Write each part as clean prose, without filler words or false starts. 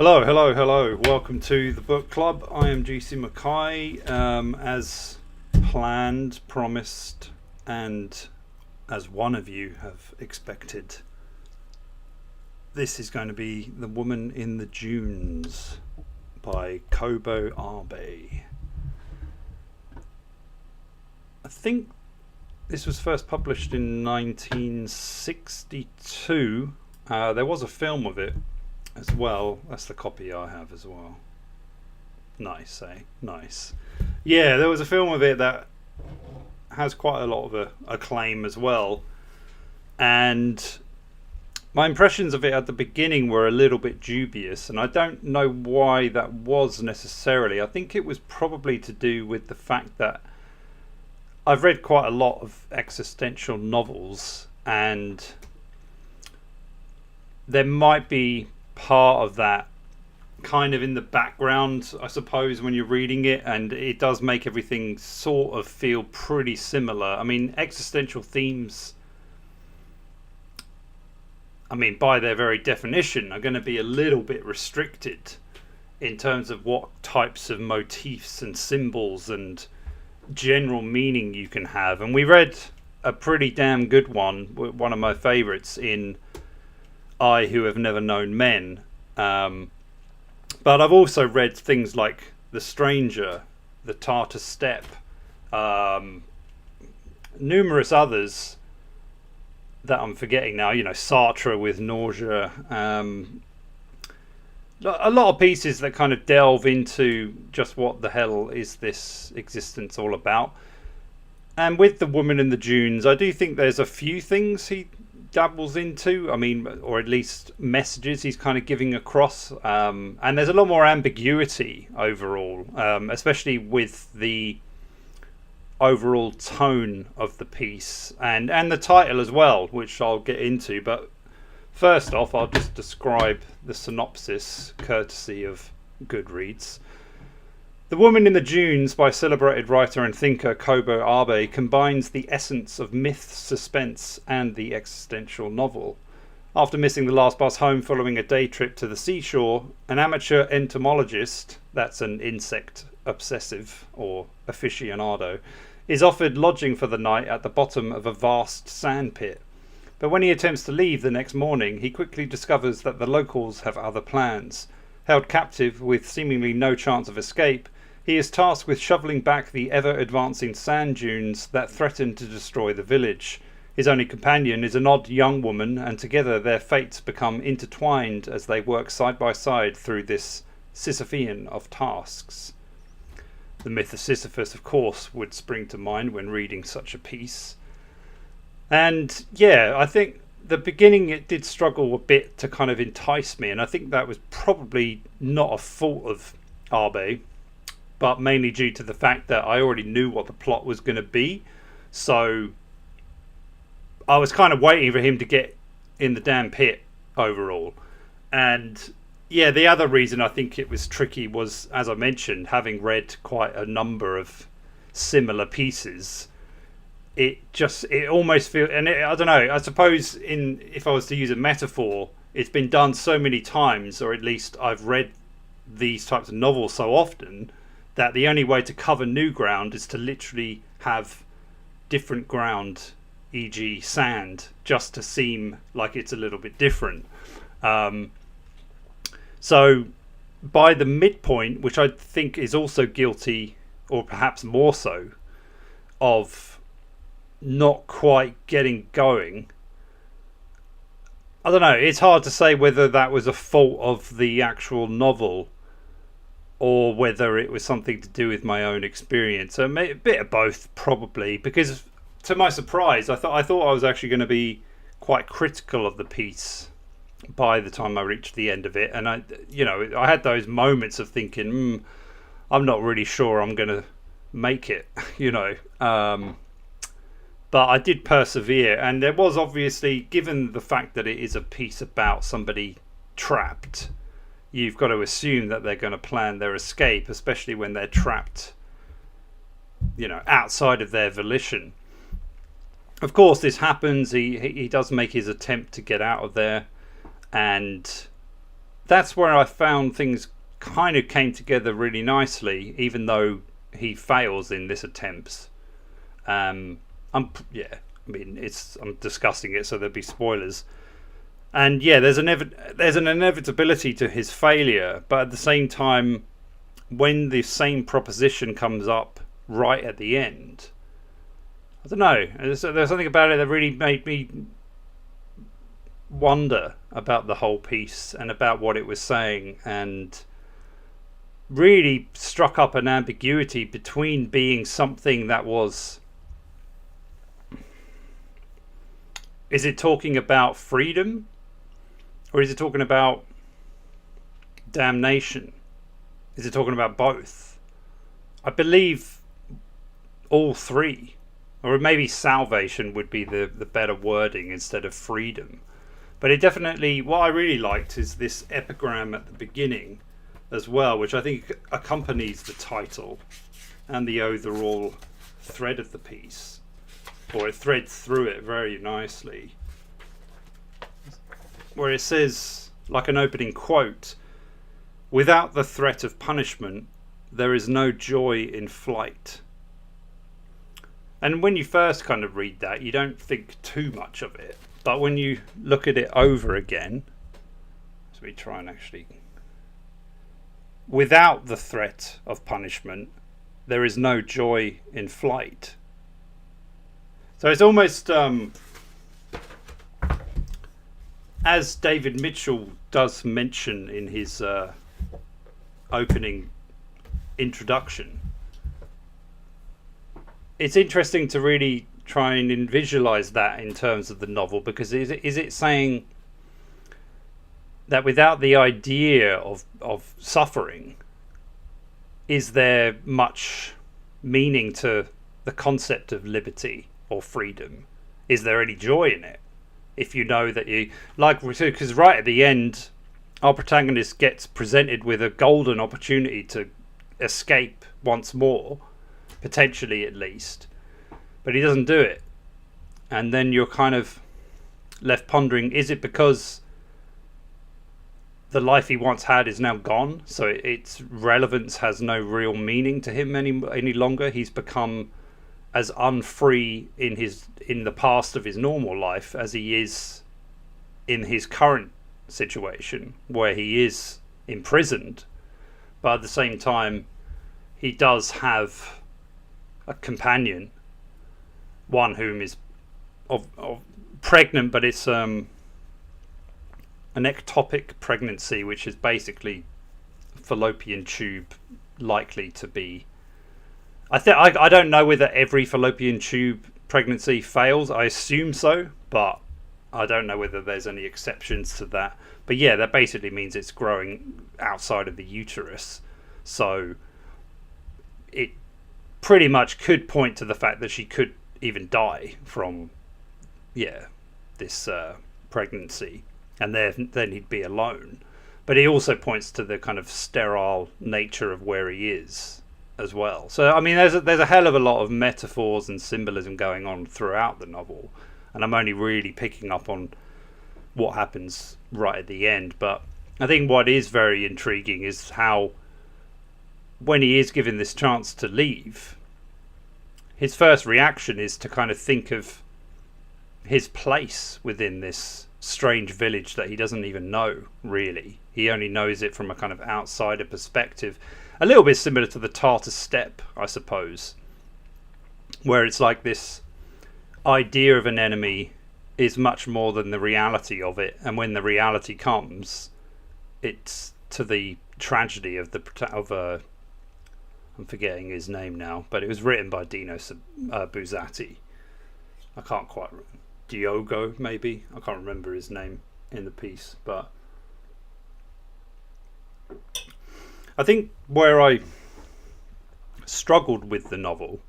Hello, hello, hello. Welcome to the book club. I am garethcmckay. As planned, promised, and as one of you have expected, this is going to be The Woman in the Dunes by Kobo. I think this was first published in 1962. There was a film of it as well. That's the copy I have as well. Nice, eh? Nice. Yeah, there was a film of it that has quite a lot of acclaim as well. And my impressions of it at the beginning were a little bit dubious, and I don't know why that was necessarily. I think it was probably to do with the fact that I've read quite a lot of existential novels, and there might be part of that kind of in the background, I suppose, when you're reading it, and it does make everything sort of feel pretty similar. I mean, existential themes, I mean, by their very definition, are going to be a little bit restricted in terms of what types of motifs and symbols and general meaning you can have. And we read a pretty damn good one of my favorites, in I Who Have Never Known Men. But I've also read things like The Stranger, The Tartar Steppe, numerous others that I'm forgetting now, you know, Sartre with Nausea, a lot of pieces that kind of delve into just what the hell is this existence all about. And with The Woman in the Dunes, I do think there's a few things he dabbles into, I mean, or at least messages he's kind of giving across, and there's a lot more ambiguity overall, especially with the overall tone of the piece and the title as well, which I'll get into. But first off, I'll just describe the synopsis courtesy of Goodreads. The Woman in the Dunes by celebrated writer and thinker Kobo combines the essence of myth, suspense and the existential novel. After missing the last bus home following a day trip to the seashore, an amateur entomologist, that's an insect obsessive or aficionado, is offered lodging for the night at the bottom of a vast sand pit. But when he attempts to leave the next morning, he quickly discovers that the locals have other plans. Held captive with seemingly no chance of escape, he is tasked with shoveling back the ever-advancing sand dunes that threaten to destroy the village. His only companion is an odd young woman, and together their fates become intertwined as they work side by side through this Sisyphean of tasks. The myth of Sisyphus, of course, would spring to mind when reading such a piece. And yeah, I think the beginning it did struggle a bit to kind of entice me, and I think that was probably not a fault of Abe, but mainly due to the fact that I already knew what the plot was going to be. So I was kind of waiting for him to get in the damn pit overall. And yeah, the other reason I think it was tricky was, as I mentioned, having read quite a number of similar pieces, it almost feels, and I don't know, I suppose if I was to use a metaphor, it's been done so many times, or at least I've read these types of novels so often, that the only way to cover new ground is to literally have different ground, e.g. sand, just to seem like it's a little bit different. So by the midpoint, which I think is also guilty, or perhaps more so, of not quite getting going, I don't know, it's hard to say whether that was a fault of the actual novel or whether it was something to do with my own experience. So a bit of both, probably, because to my surprise, I thought I was actually going to be quite critical of the piece by the time I reached the end of it, and I had those moments of thinking, I'm not really sure I'm going to make it, but I did persevere, and there was obviously, given the fact that it is a piece about somebody trapped, you've got to assume that they're going to plan their escape, especially when they're trapped, outside of their volition. Of course, this happens. He does make his attempt to get out of there, and that's where I found things kind of came together really nicely, even though he fails in this attempt. I'm discussing it, so there'll be spoilers. And yeah, there's an inevitability to his failure, but at the same time, when the same proposition comes up right at the end, I don't know, there's something about it that really made me wonder about the whole piece and about what it was saying, and really struck up an ambiguity between being something that was, is it talking about freedom, or is it talking about damnation? Is it talking about both? I believe all three, or maybe salvation would be the better wording instead of freedom. But it definitely, what I really liked is this epigram at the beginning as well, which I think accompanies the title and the overall thread of the piece, or it threads through it very nicely, where it says, like an opening quote, "Without the threat of punishment, there is no joy in flight." And when you first kind of read that, you don't think too much of it. But when you look at it over again, so we try and actually, without the threat of punishment, there is no joy in flight. So it's almost, as David Mitchell does mention in his opening introduction, it's interesting to really try and visualize that in terms of the novel, because is it saying that without the idea of suffering, is there much meaning to the concept of liberty or freedom? Is there any joy in it? If you know that you, like, because right at the end, our protagonist gets presented with a golden opportunity to escape once more, potentially at least, but he doesn't do it. And then you're kind of left pondering, is it because the life he once had is now gone, so its relevance has no real meaning to him any longer? He's become as unfree in the past of his normal life as he is in his current situation, where he is imprisoned, but at the same time he does have a companion, one whom is of pregnant, but it's an ectopic pregnancy, which is basically fallopian tube likely to be. I don't know whether every fallopian tube pregnancy fails. I assume so, but I don't know whether there's any exceptions to that. But yeah, that basically means it's growing outside of the uterus. So it pretty much could point to the fact that she could even die from, this pregnancy, and then he'd be alone. But he also points to the kind of sterile nature of where he is as well. So I mean, there's a hell of a lot of metaphors and symbolism going on throughout the novel, and I'm only really picking up on what happens right at the end. But I think what is very intriguing is how, when he is given this chance to leave, his first reaction is to kind of think of his place within this strange village that he doesn't even know, really. He only knows it from a kind of outsider perspective. A little bit similar to the Tartar Steppe, I suppose, where it's like this idea of an enemy is much more than the reality of it, and when the reality comes, it's to the tragedy of I'm forgetting his name now, but it was written by Dino Buzzati. I can't quite Diogo, maybe. I can't remember his name in the piece, but I think where I struggled with the novel,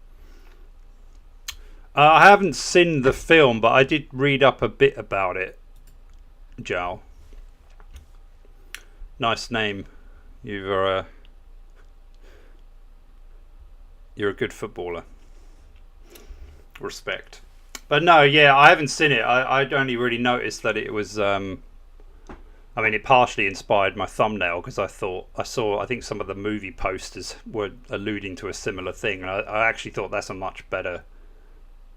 I haven't seen the film, but I did read up a bit about it. Joe, nice name. You're a good footballer. Respect. But no, yeah, I haven't seen it. I'd only really noticed that it was. I mean, it partially inspired my thumbnail because I think some of the movie posters were alluding to a similar thing, and I actually thought that's a much better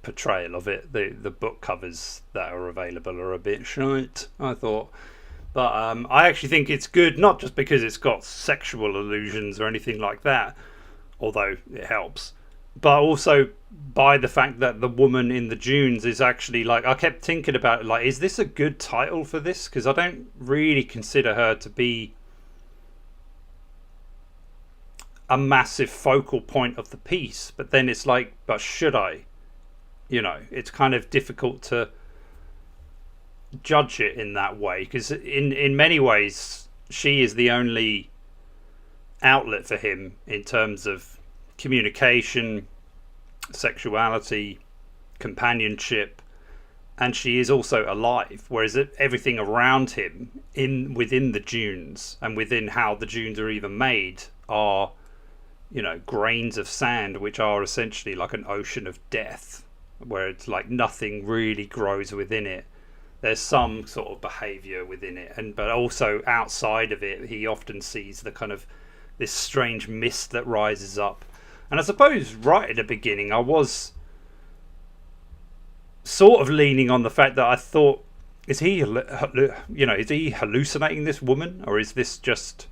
portrayal of it. The book covers that are available are a bit shite, I thought, but I actually think it's good, not just because it's got sexual allusions or anything like that, although it helps, but also by the fact that the woman in the dunes is actually, like, I kept thinking about it, like, is this a good title for this? Because I don't really consider her to be a massive focal point of the piece, but then it's like, but should I? You know, it's kind of difficult to judge it in that way, because in many ways she is the only outlet for him in terms of communication, sexuality, companionship, and she is also alive, whereas everything around him within the dunes and within how the dunes are even made are, you know, grains of sand which are essentially like an ocean of death, where it's like nothing really grows within it. There's some sort of behavior within it, but also outside of it he often sees the kind of this strange mist that rises up. And I suppose right at the beginning I was sort of leaning on the fact that I thought, is he hallucinating this woman, or is this just,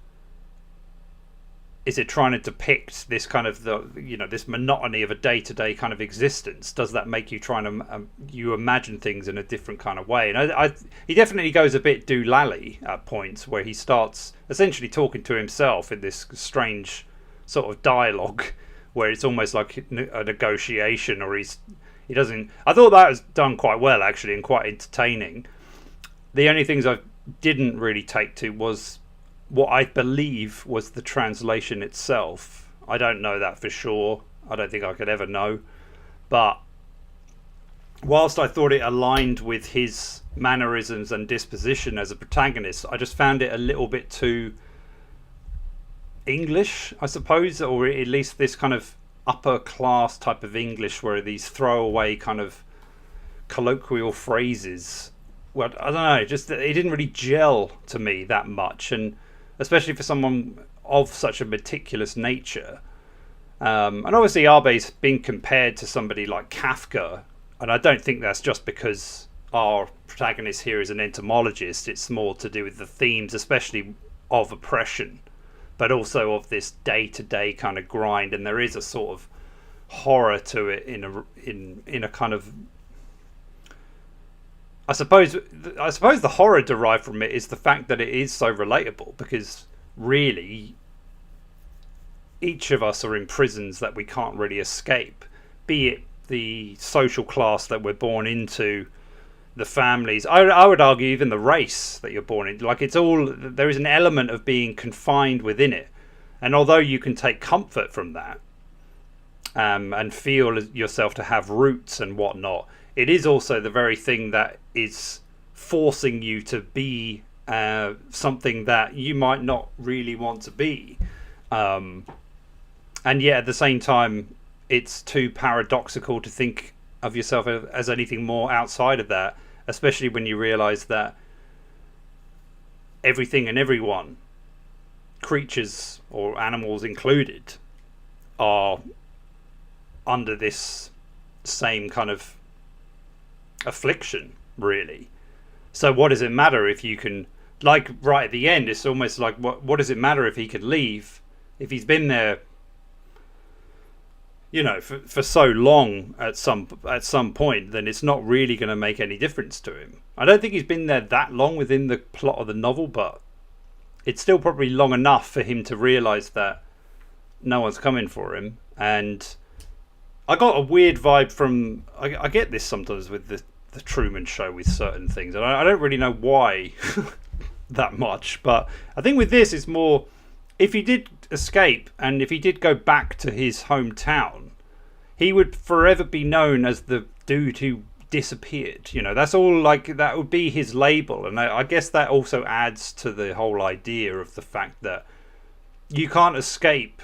is it trying to depict this kind of this monotony of a day-to-day kind of existence? Does that make you trying to you imagine things in a different kind of way? And he definitely goes a bit doolally at points where he starts essentially talking to himself in this strange sort of dialogue where it's almost like a negotiation, or he doesn't. I thought that was done quite well actually, and quite entertaining. The only things I didn't really take to was what I believe was the translation itself. I don't know that for sure. I don't think I could ever know. But whilst I thought it aligned with his mannerisms and disposition as a protagonist, I just found it a little bit too English, I suppose, or at least this kind of upper class type of English where these throwaway kind of colloquial phrases, well, I don't know, just it didn't really gel to me that much, and especially for someone of such a meticulous nature. And obviously Abe's been compared to somebody like Kafka, and I don't think that's just because our protagonist here is an entomologist. It's more to do with the themes, especially of oppression, but also of this day-to-day kind of grind, and there is a sort of horror to it in a kind of, I suppose the horror derived from it is the fact that it is so relatable, because really each of us are in prisons that we can't really escape, be it the social class that we're born into, the families, I would argue even the race that you're born in. Like, it's all, there is an element of being confined within it, and although you can take comfort from that and feel yourself to have roots and whatnot, it is also the very thing that is forcing you to be something that you might not really want to be, and yet at the same time it's too paradoxical to think of yourself as anything more outside of that, especially when you realize that everything and everyone, creatures or animals included, are under this same kind of affliction, really. So what does it matter if you can, like right at the end, it's almost like what does it matter if he could leave, if he's been there, you know, for so long at some point, then it's not really going to make any difference to him. I don't think he's been there that long within the plot of the novel, but it's still probably long enough for him to realise that no one's coming for him. And I got a weird vibe from... I get this sometimes with the Truman Show with certain things. And I don't really know why that much. But I think with this, it's more... If he did escape and if he did go back to his hometown, he would forever be known as the dude who disappeared. You know, that's all, like, that would be his label. And I guess that also adds to the whole idea of the fact that you can't escape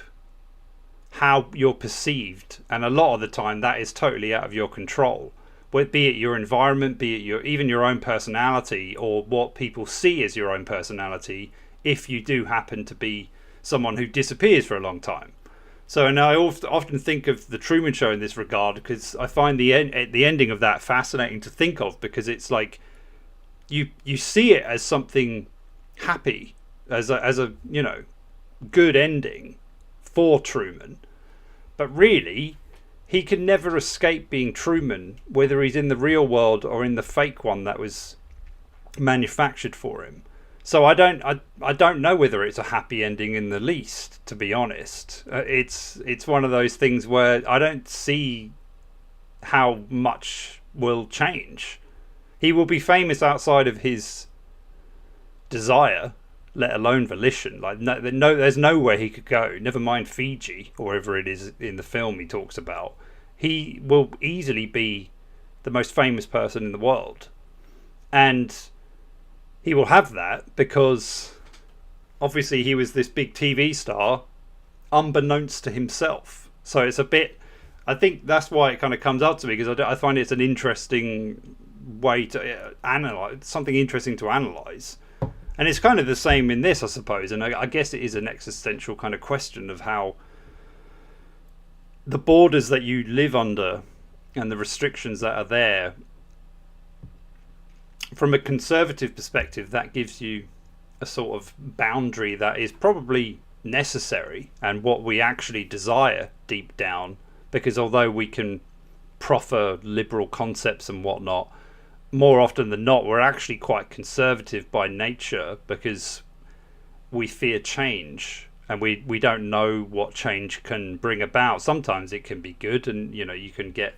how you're perceived, and a lot of the time that is totally out of your control, be it your environment, be it even your own personality, or what people see as your own personality, if you do happen to be someone who disappears for a long time. So, and I often think of the Truman Show in this regard, because I find the ending of that fascinating to think of, because it's like you see it as something happy, as a you know, good ending for Truman, but really he can never escape being Truman, whether he's in the real world or in the fake one that was manufactured for him. So I don't know whether it's a happy ending in the least, to be honest. It's one of those things where I don't see how much will change. He will be famous outside of his desire, let alone volition. Like there's nowhere he could go. Never mind Fiji or wherever it is in the film he talks about. He will easily be the most famous person in the world, and he will have that because obviously he was this big TV star unbeknownst to himself. So it's a bit, I think that's why it kind of comes up to me, because I find it's an interesting way to analyze, something interesting to analyze. And it's kind of the same in this, I suppose. And I guess it is an existential kind of question of how the borders that you live under and the restrictions that are there, from a conservative perspective, that gives you a sort of boundary that is probably necessary and what we actually desire deep down. Because although we can proffer liberal concepts and whatnot, more often than not, we're actually quite conservative by nature, because we fear change and we don't know what change can bring about. Sometimes it can be good, and you know, you can get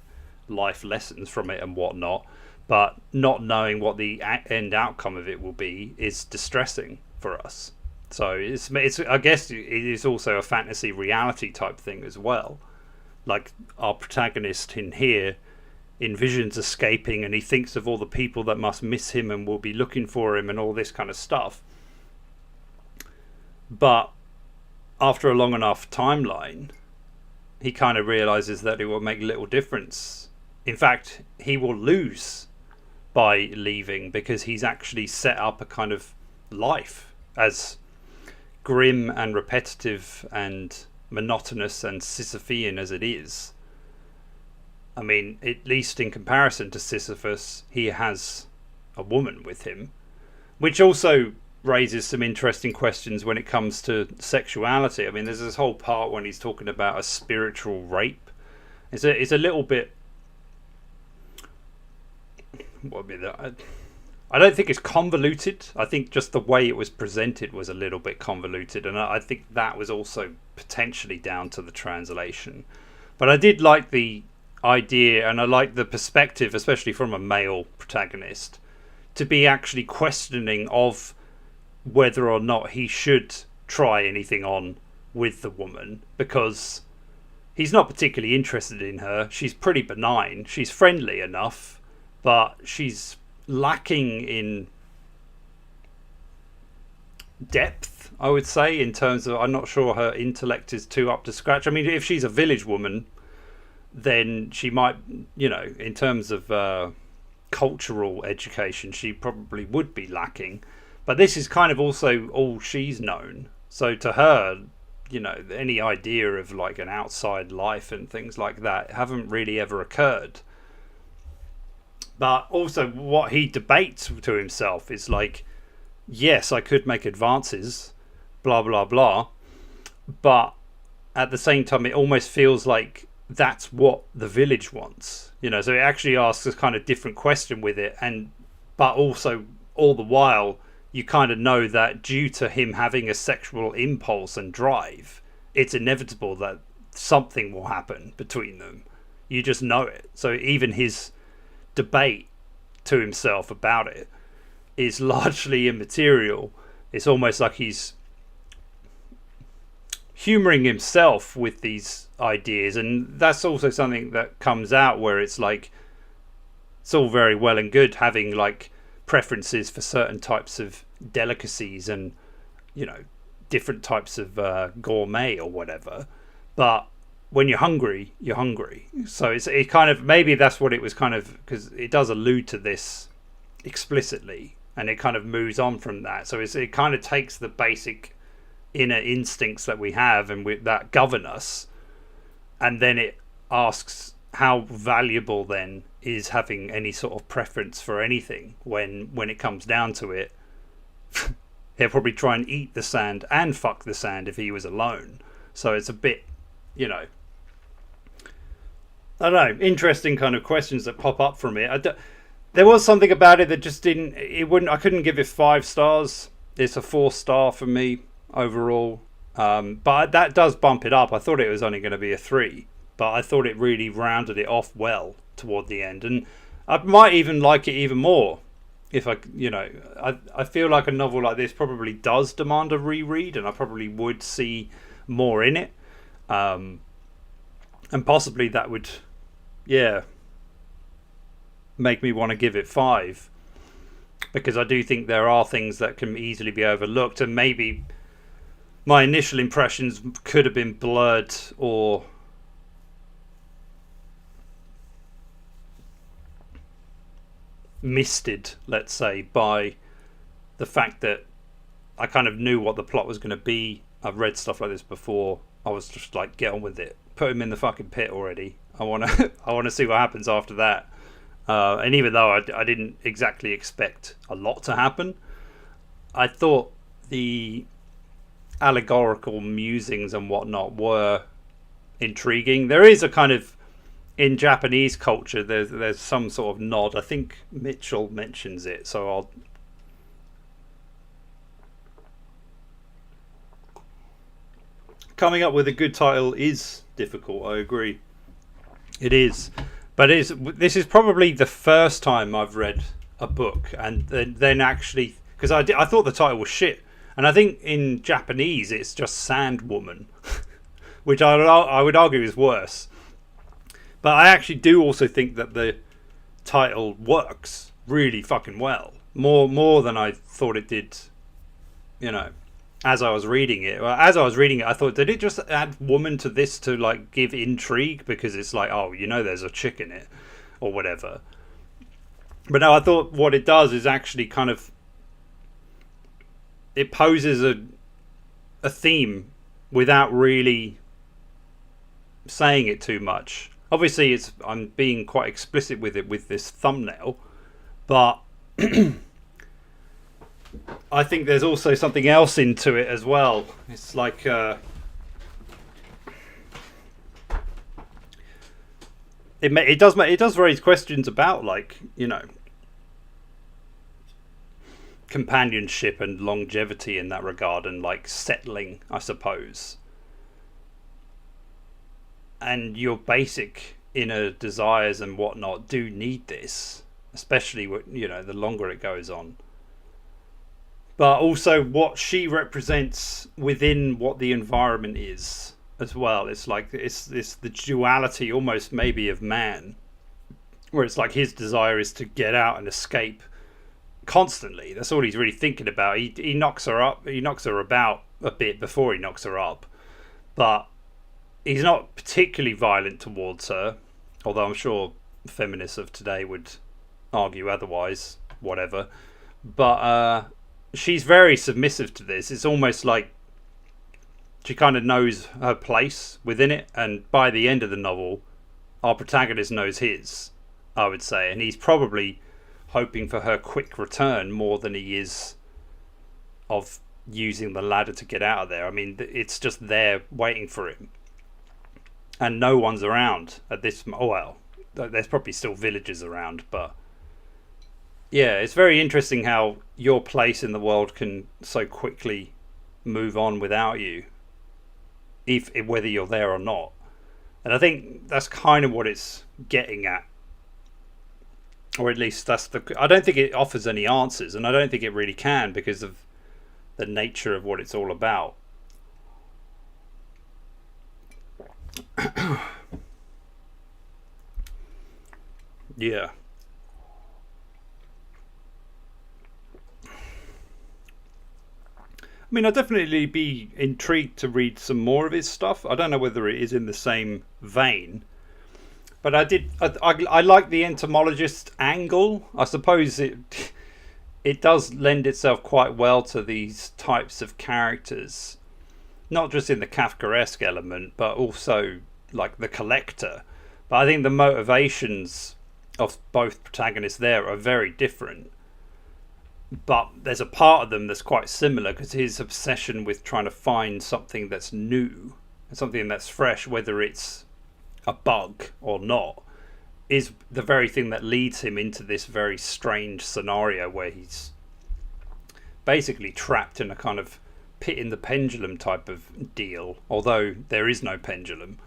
life lessons from it and whatnot, but not knowing what the end outcome of it will be is distressing for us. So it's I guess it is also a fantasy reality type thing as well. Like our protagonist in here envisions escaping, and he thinks of all the people that must miss him and will be looking for him and all this kind of stuff. But after a long enough timeline, he kind of realizes that it will make little difference. In fact, he will lose by leaving, because he's actually set up a kind of life, as grim and repetitive and monotonous and Sisyphean as it is. I mean, at least in comparison to Sisyphus, he has a woman with him, which also raises some interesting questions when it comes to sexuality. I mean, there's this whole part when he's talking about a spiritual rape. It's a little bit... I don't think it's convoluted. I think just the way it was presented was a little bit convoluted, and I think that was also potentially down to the translation. But I did like the idea, and I like the perspective, especially from a male protagonist, to be actually questioning of whether or not he should try anything on with the woman, because he's not particularly interested in her. She's pretty benign. She's friendly enough, but she's lacking in depth, I would say, in terms of, I'm not sure her intellect is too up to scratch. I mean, if she's a village woman, then she might, you know, in terms of cultural education, she probably would be lacking. But this is kind of also all she's known. So to her, you know, any idea of like an outside life and things like that haven't really ever occurred. But also what he debates to himself is like, yes, I could make advances, blah, blah, blah. But at the same time, it almost feels like that's what the village wants. You know, so it actually asks a kind of different question with it. But also all the while, you kind of know that due to him having a sexual impulse and drive, it's inevitable that something will happen between them. You just know it. So even his debate to himself about it is largely immaterial. It's almost like he's humoring himself with these ideas, and that's also something that comes out where it's like, it's all very well and good having like preferences for certain types of delicacies and, you know, different types of gourmet or whatever, but when you're hungry, you're hungry. So it kind of, maybe that's what it was, kind of, because it does allude to this explicitly, and it kind of moves on from that. So it kind of takes the basic inner instincts that we have and that govern us, and then it asks how valuable then is having any sort of preference for anything when it comes down to it. He'll probably try and eat the sand and fuck the sand if he was alone. So it's a bit, you know, I don't know, interesting kind of questions that pop up from it. There was something about it that just I couldn't give it 5 stars. It's a 4-star for me overall. But that does bump it up. I thought it was only going to be a 3, but I thought it really rounded it off well toward the end. And I might even like it even more if I feel like a novel like this probably does demand a reread, and I probably would see more in it. And possibly that would, make me want to give it 5, because I do think there are things that can easily be overlooked, and maybe my initial impressions could have been blurred or misted, let's say, by the fact that I kind of knew what the plot was going to be. I've read stuff like this before. I was just like, get on with it. Put him in the fucking pit already. I want to see what happens after that. And even though I didn't exactly expect a lot to happen, I thought the allegorical musings and whatnot were intriguing. There is a kind of, in Japanese culture, there's some sort of nod. I think Mitchell mentions it, so I'll. Coming up with a good title is difficult. I agree. It is, but this is probably the first time I've read a book and then actually, because I thought the title was shit, and I think in Japanese it's just Sand Woman, which I would argue is worse. But I actually do also think that the title works really fucking well. More than I thought it did, you know, as I was reading it. Well, as I was reading it, I thought, did it just add woman to this to like give intrigue? Because it's like, oh, you know, there's a chick in it or whatever. But no, I thought what it does is actually kind of, it poses a theme without really saying it too much. Obviously, I'm being quite explicit with it with this thumbnail, but I think there's also something else into it as well. It's like it does raise questions about, like, you know, companionship and longevity in that regard, and like settling, I suppose. And your basic inner desires and whatnot do need this, especially, you know, the longer it goes on. But also what she represents within what the environment is as well. It's like it's the duality almost maybe of man, where it's like his desire is to get out and escape constantly. That's all he's really thinking about. He knocks her up. He knocks her about a bit before he knocks her up, but he's not particularly violent towards her, although I'm sure feminists of today would argue otherwise, whatever. But she's very submissive to this. It's almost like she kind of knows her place within it, and by the end of the novel, our protagonist knows his, I would say, and he's probably hoping for her quick return more than he is of using the ladder to get out of there. I mean, it's just there waiting for him. And no one's around at this. Oh well, there's probably still villagers around, but Yeah, it's very interesting how your place in the world can so quickly move on without you, if whether you're there or not. And I think that's kind of what it's getting at, or at least that's the. I don't think it offers any answers, and I don't think it really can because of the nature of what it's all about. Yeah. I mean, I'd definitely be intrigued to read some more of his stuff. I don't know whether it is in the same vein, but I did. I like the entomologist angle. I suppose it does lend itself quite well to these types of characters, not just in the Kafkaesque element, but also like the collector. But I think the motivations of both protagonists there are very different. But there's a part of them that's quite similar, because his obsession with trying to find something that's new, something that's fresh, whether it's a bug or not, is the very thing that leads him into this very strange scenario where he's basically trapped in a kind of pit in the pendulum type of deal. Although there is no pendulum,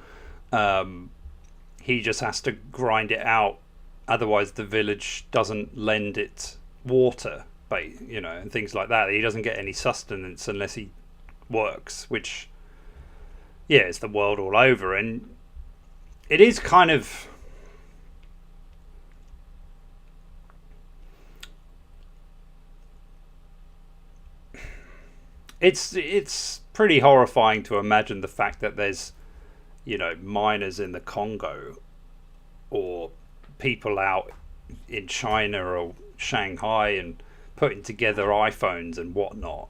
he just has to grind it out, otherwise the village doesn't lend it water, and things like that. He doesn't get any sustenance unless he works, which, yeah, it's the world all over. And it is kind of, it's pretty horrifying to imagine the fact that there's, miners in the Congo, or people out in China or Shanghai and putting together iPhones and whatnot,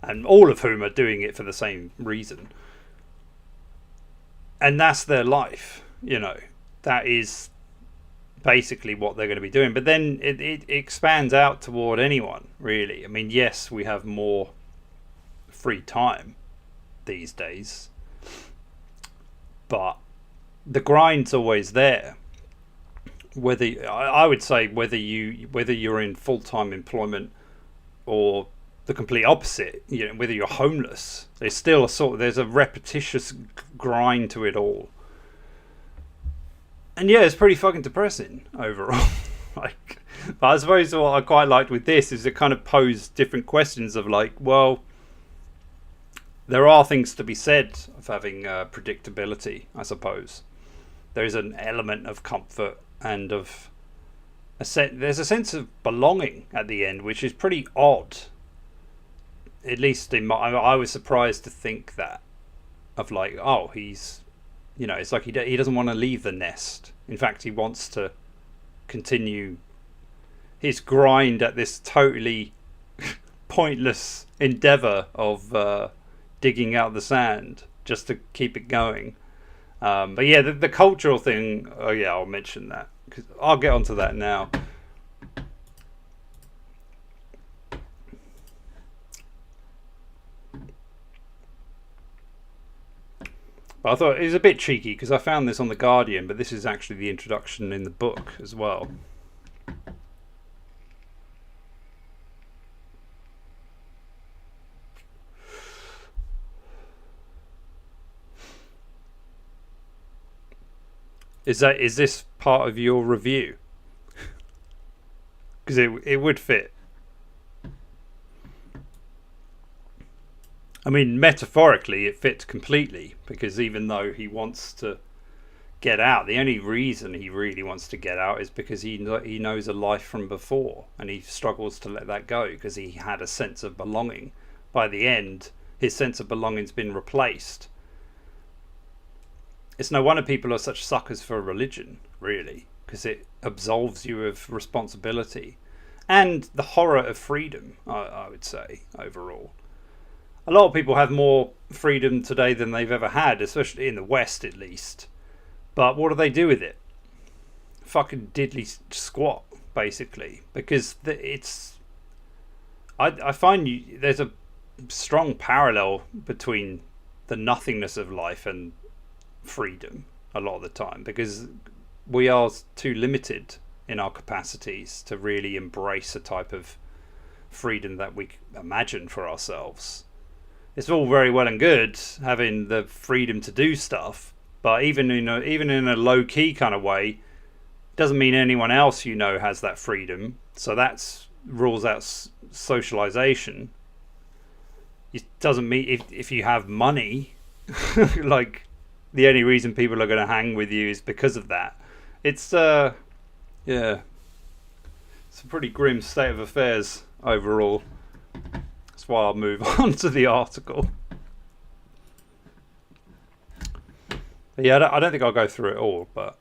and all of whom are doing it for the same reason. And that's their life, that is basically what they're going to be doing. But then it expands out toward anyone, really. I mean, yes, we have more free time these days, but the grind's always there. I would say whether you're in full-time employment or the complete opposite, whether you're homeless, there's still there's a repetitious grind to it all. And yeah, it's pretty fucking depressing overall. But I suppose what I quite liked with this is it kind of posed different questions of like, well, there are things to be said of having predictability, I suppose. There's an element of comfort and of there's a sense of belonging at the end, which is pretty odd. At least I was surprised to think that, of like, oh, he's, it's like he doesn't want to leave the nest. In fact, he wants to continue his grind at this totally pointless endeavor of digging out the sand just to keep it going. But yeah, the cultural thing, oh yeah, I'll mention that, because I'll get onto that now. But I thought it was a bit cheeky because I found this on The Guardian, but this is actually the introduction in the book as well. Is this part of your review? Because it would fit. I mean, metaphorically, it fits completely, because even though he wants to get out, the only reason he really wants to get out is because he knows a life from before, and he struggles to let that go because he had a sense of belonging. By the end, his sense of belonging's been replaced. It's no wonder people are such suckers for religion, really, because it absolves you of responsibility and the horror of freedom, I would say, overall. A lot of people have more freedom today than they've ever had, especially in the West at least. But what do they do with it? Fucking diddly squat, basically. Because it's... I find there's a strong parallel between the nothingness of life and freedom a lot of the time, because we are too limited in our capacities to really embrace a type of freedom that we imagine for ourselves. It's all very well and good having the freedom to do stuff, but even in a low key kind of way, doesn't mean anyone else has that freedom. So that's rules out socialization. It doesn't mean if you have money, like the only reason people are going to hang with you is because of that. It's yeah, it's a pretty grim state of affairs overall. That's why I'll move on to the article. But yeah, I don't think I'll go through it all, but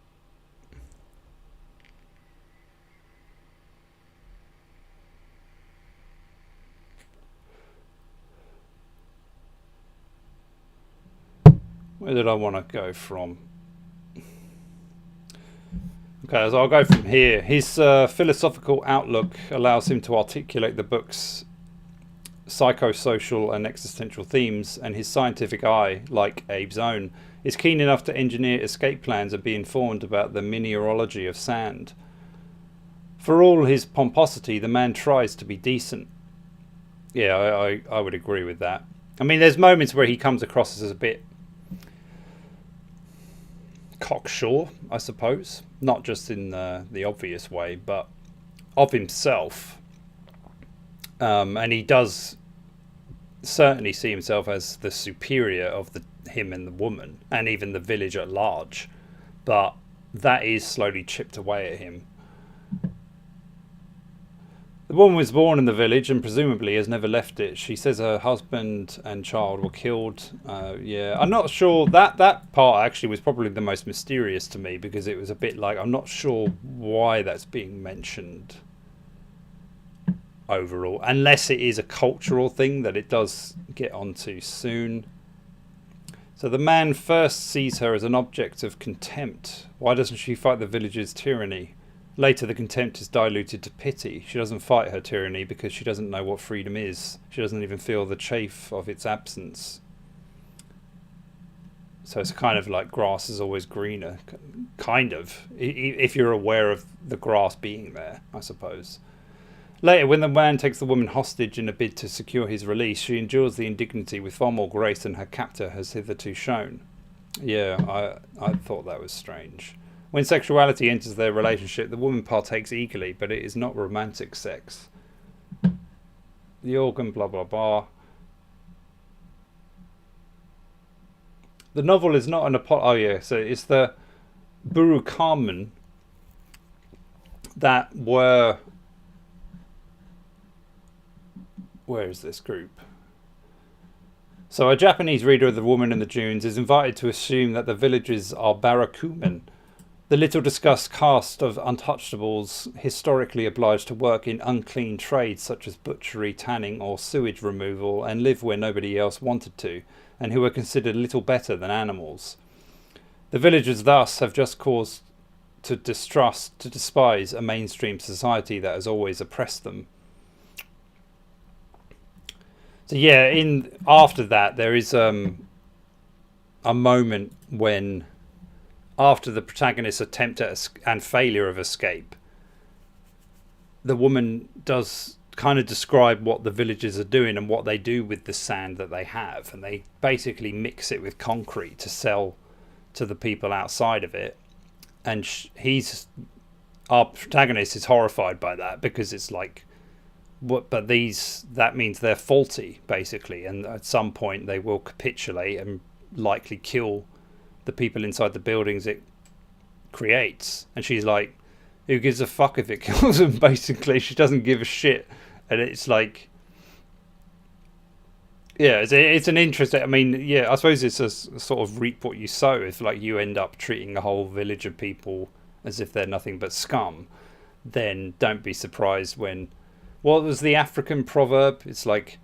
where did I want to go from? Okay, so I'll go from here. His philosophical outlook allows him to articulate the book's psychosocial and existential themes, and his scientific eye, like Abe's own, is keen enough to engineer escape plans and be informed about the mineralogy of sand. For all his pomposity, the man tries to be decent. Yeah, I would agree with that. I mean, there's moments where he comes across as a bit cocksure, I suppose. Not just in the obvious way, but of himself. And he does certainly see himself as the superior of him and the woman, and even the village at large. But that is slowly chipped away at him. The woman was born in the village and presumably has never left it. She says her husband and child were killed. Yeah, I'm not sure. That part actually was probably the most mysterious to me, because it was a bit like, I'm not sure why that's being mentioned overall, unless it is a cultural thing that it does get onto soon. So the man first sees her as an object of contempt. Why doesn't she fight the village's tyranny? Later, the contempt is diluted to pity. She doesn't fight her tyranny because she doesn't know what freedom is. She doesn't even feel the chafe of its absence. So it's kind of like grass is always greener. Kind of. If you're aware of the grass being there, I suppose. Later, when the man takes the woman hostage in a bid to secure his release, she endures the indignity with far more grace than her captor has hitherto shown. Yeah, I thought that was strange. When sexuality enters their relationship, the woman partakes eagerly, but it is not romantic sex. The organ, blah, blah, blah. The novel is not an apology. Oh, yeah, so it's the Buru Carmen that were... Where is this group? So a Japanese reader of The Woman in the Dunes is invited to assume that the villagers are Barakumen, the little discussed caste of untouchables historically obliged to work in unclean trades such as butchery, tanning or sewage removal, and live where nobody else wanted to, and who were considered little better than animals. The villagers thus have just cause to despise a mainstream society that has always oppressed them. So yeah, after that there is a moment when, after the protagonist's attempt and failure of escape, the woman does kind of describe what the villagers are doing and what they do with the sand that they have, and they basically mix it with concrete to sell to the people outside of it. And our protagonist is horrified by that, because it's like, but that means they're faulty basically, and at some point they will capitulate and likely kill the people inside the buildings it creates. And she's like, who gives a fuck if it kills them? Basically, she doesn't give a shit. And it's like, yeah, it's an interesting, I mean, yeah, I suppose it's a sort of reap what you sow. If like you end up treating a whole village of people as if they're nothing but scum, then don't be surprised when, what was the African proverb? It's like,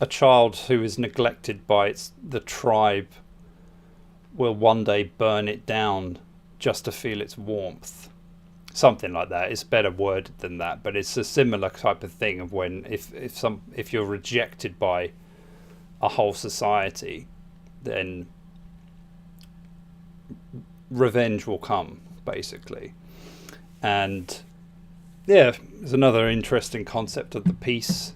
a child who is neglected by the tribe will one day burn it down just to feel its warmth. Something like that. It's better worded than that, but it's a similar type of thing of when if you're rejected by a whole society, then revenge will come, basically. And yeah, there's another interesting concept of the piece.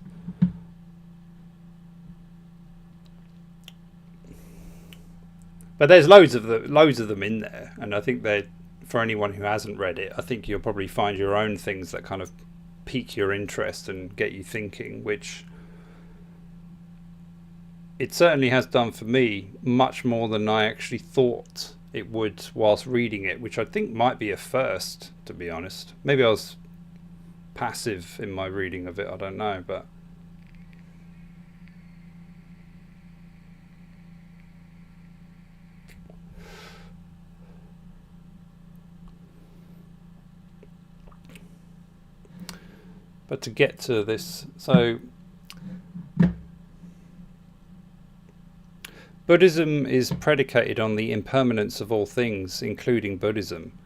But there's loads of them in there, and I think they're, for anyone who hasn't read it, I think you'll probably find your own things that kind of pique your interest and get you thinking, which it certainly has done for me, much more than I actually thought it would whilst reading it, which I think might be a first, to be honest. Maybe I was passive in my reading of it, I don't know, but to get to this, so Buddhism is predicated on the impermanence of all things, including Buddhism.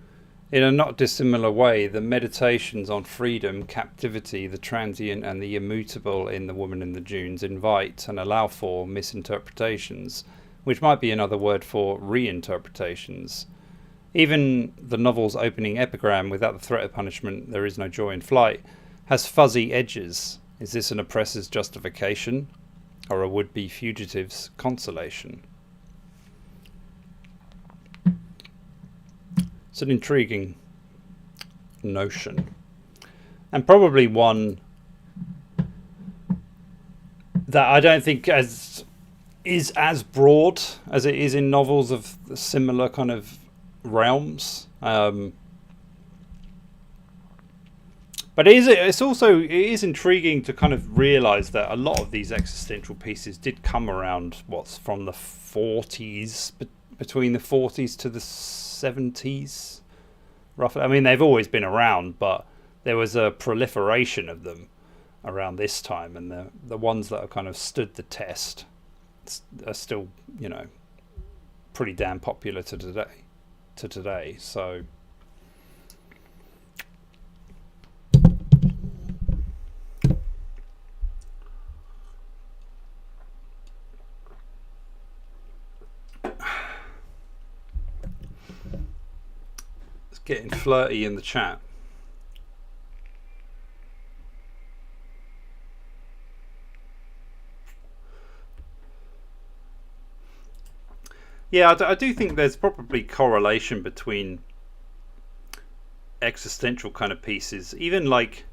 In a not dissimilar way, the meditations on freedom, captivity, the transient and the immutable in The Woman in the Dunes invite and allow for misinterpretations, which might be another word for reinterpretations. Even the novel's opening epigram, without the threat of punishment, there is no joy in flight, has fuzzy edges. Is this an oppressor's justification, or a would-be fugitive's consolation? It's an intriguing notion, and probably one that I don't think is as broad as it is in novels of similar kind of realms. But it is intriguing to kind of realise that a lot of these existential pieces did come around from the 40s, between the 40s to the 70s, roughly. I mean, they've always been around, but there was a proliferation of them around this time, and the ones that have kind of stood the test are still, pretty damn popular to today. So. Getting flirty in the chat. Yeah, I do think there's probably correlation between existential kind of pieces. Even like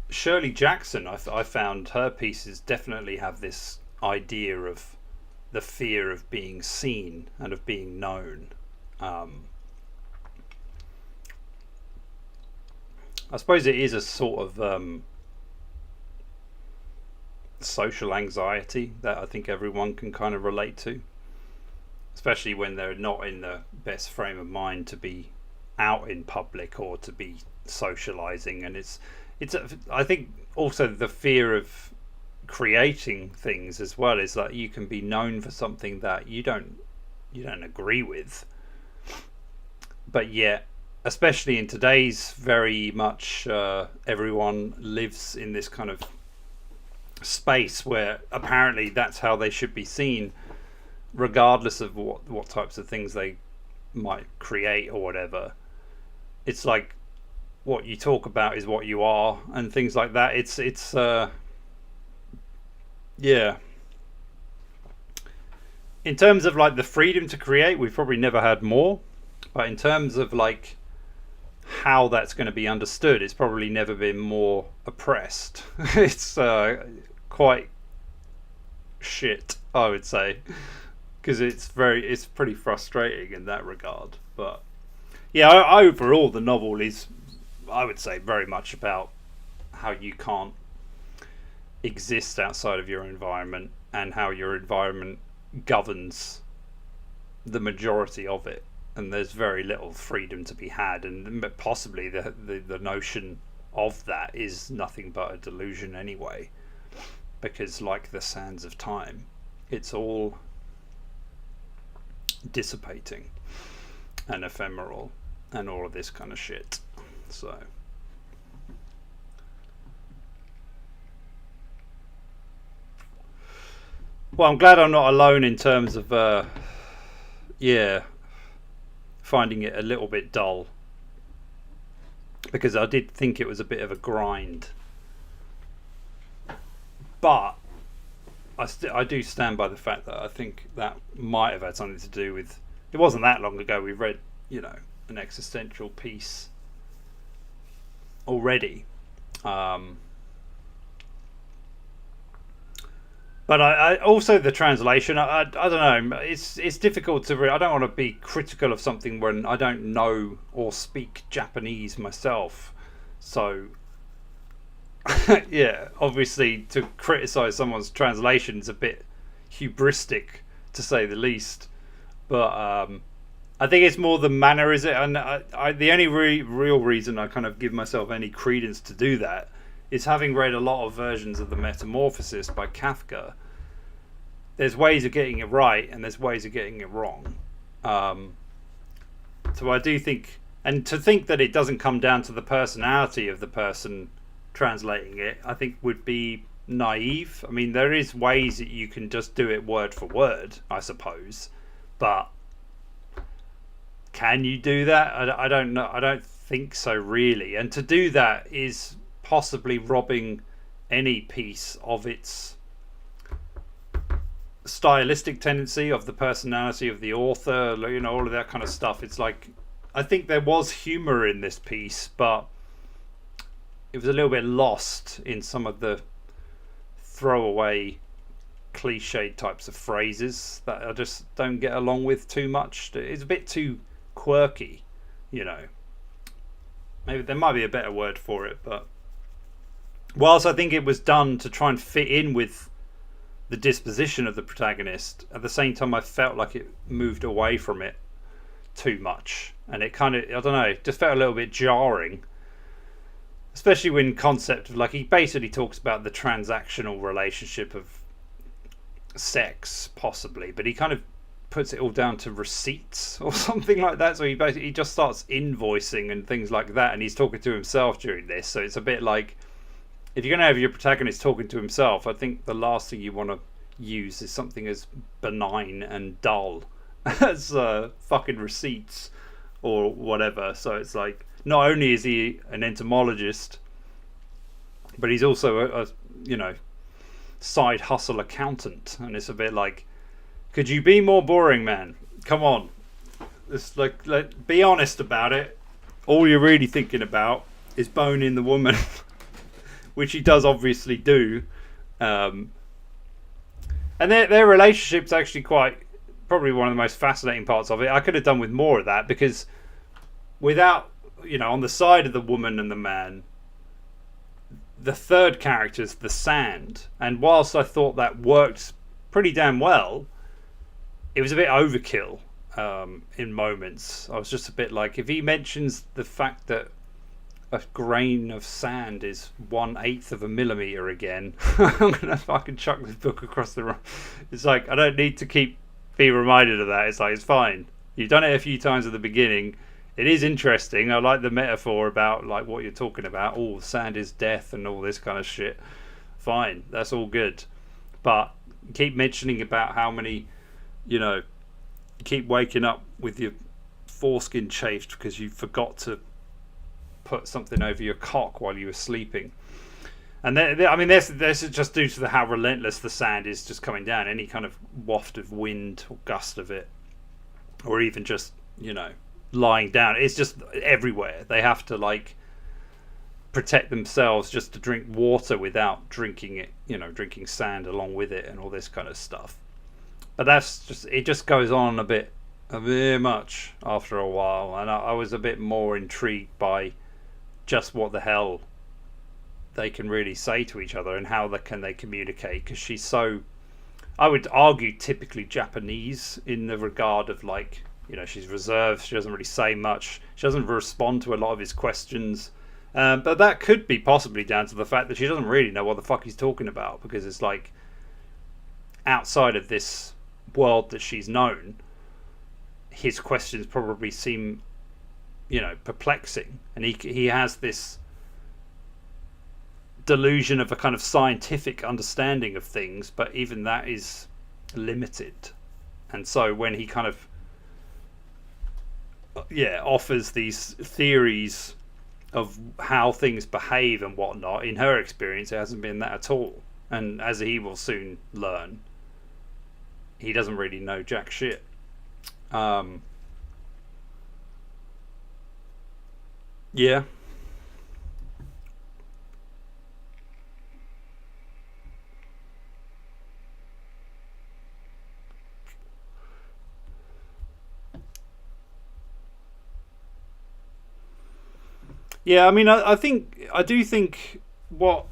Shirley Jackson, I found her pieces definitely have this idea of the fear of being seen and of being known. I suppose it is a sort of social anxiety that I think everyone can kind of relate to, especially when they're not in the best frame of mind to be out in public or to be socializing. And it's I think also the fear of creating things as well is that you can be known for something that you don't agree with, but yet, especially in today's very much everyone lives in this kind of space where apparently that's how they should be seen, regardless of what types of things they might create or whatever. It's like what you talk about is what you are, and things like that. It's yeah. In terms of like the freedom to create, we've probably never had more, but in terms of like how that's going to be understood, it's probably never been more oppressed. It's quite shit, I would say, because it's pretty frustrating in that regard. But yeah, overall the novel is, I would say, very much about how you can't exist outside of your environment and how your environment governs the majority of it, and there's very little freedom to be had, and possibly the notion of that is nothing but a delusion anyway, because like the sands of time, it's all dissipating and ephemeral and all of this kind of shit. So well, I'm glad I'm not alone in terms of yeah, finding it a little bit dull, because I did think it was a bit of a grind. But I do stand by the fact that I think that might have had something to do with, it wasn't that long ago we read, you know, an existential piece already. But I also, the translation, I don't know, it's difficult to I don't want to be critical of something when I don't know or speak Japanese myself. So yeah, obviously to criticize someone's translation is a bit hubristic, to say the least. But I think it's more the manner, is it? And the only real reason I kind of give myself any credence to do that is having read a lot of versions of the Metamorphosis by Kafka. There's ways of getting it right and there's ways of getting it wrong. So I do think, and to think that it doesn't come down to the personality of the person translating it, I think would be naive. I mean, there is ways that you can just do it word for word, I suppose, but can you do that? I don't know. I don't think so, really. And to do that is possibly robbing any piece of its stylistic tendency, of the personality of the author, you know, all of that kind of stuff. It's like, I think there was humor in this piece, but it was a little bit lost in some of the throwaway cliched types of phrases that I just don't get along with too much. It's a bit too quirky, you know. Maybe there might be a better word for it, but whilst I think it was done to try and fit in with the disposition of the protagonist, at the same time I felt like it moved away from it too much, and it kind of, I don't know, just felt a little bit jarring, especially when concept of, like, he basically talks about the transactional relationship of sex, possibly, but he kind of puts it all down to receipts or something like that. So he just starts invoicing and things like that, and he's talking to himself during this. So it's a bit like, if you're going to have your protagonist talking to himself, I think the last thing you want to use is something as benign and dull as fucking receipts or whatever. So it's like, not only is he an entomologist, but he's also a you know, side hustle accountant, and it's a bit like, could you be more boring, man? Come on, it's like be honest about it. All you're really thinking about is boning the woman, which he does obviously do, and their relationship's actually probably one of the most fascinating parts of it. I could have done with more of that, because without, you know, on the side of the woman and the man, the third character's the sand, and whilst I thought that worked pretty damn well, it was a bit overkill in moments. I was just a bit like, if he mentions the fact that a grain of sand is 1/8 of a millimeter again, I'm gonna fucking chuck this book across the room. It's like, I don't need to be reminded of that. It's like, it's fine. You've done it a few times at the beginning. It is interesting. I like the metaphor about, like, what you're talking about. Oh, sand is death and all this kind of shit. Fine, that's all good. But keep mentioning about how many, you know, you keep waking up with your foreskin chafed because you forgot to put something over your cock while you were sleeping. And I mean, this is just due to how relentless the sand is just coming down. Any kind of waft of wind or gust of it, or even just, you know, lying down, it's just everywhere. They have to, like, protect themselves just to drink water without drinking it, you know, drinking sand along with it and all this kind of stuff. But it just goes on a bit much after a while, and I was a bit more intrigued by just what the hell they can really say to each other and how can they communicate, because she's so, I would argue, typically Japanese in the regard of, like, you know, she's reserved, she doesn't really say much, she doesn't respond to a lot of his questions, but that could be possibly down to the fact that she doesn't really know what the fuck he's talking about, because it's like, outside of this world that she's known, his questions probably seem, you know, perplexing, and he has this delusion of a kind of scientific understanding of things, but even that is limited. And so when he kind of offers these theories of how things behave and whatnot. In her experience, it hasn't been that at all. And as he will soon learn, he doesn't really know jack shit. Yeah. Yeah, I mean, I do think what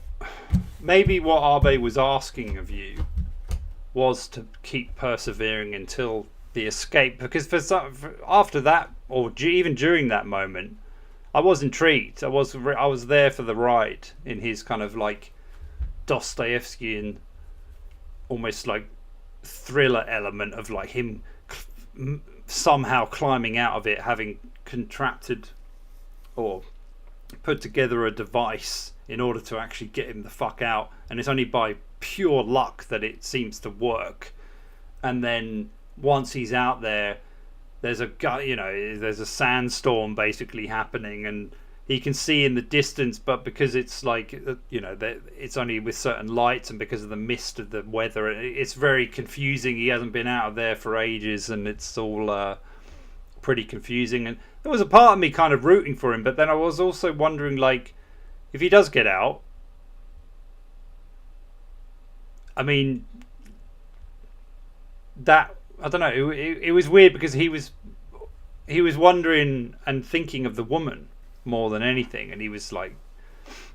maybe what Abe was asking of you was to keep persevering until the escape, because after that, or even during that moment, I was intrigued. I was there for the ride in his kind of like Dostoevskian, almost like thriller element of like him somehow climbing out of it, having contracted or put together a device in order to actually get him the fuck out, and it's only by pure luck that it seems to work. And then once he's out there, there's a sandstorm basically happening, and he can see in the distance, but because it's like it's only with certain lights, and because of the mist of the weather, it's very confusing. He hasn't been out of there for ages, and it's all pretty confusing. And there was a part of me kind of rooting for him, but then I was also wondering, like, if he does get out, I mean, that I don't know. It was weird because he was wondering and thinking of the woman more than anything, and he was like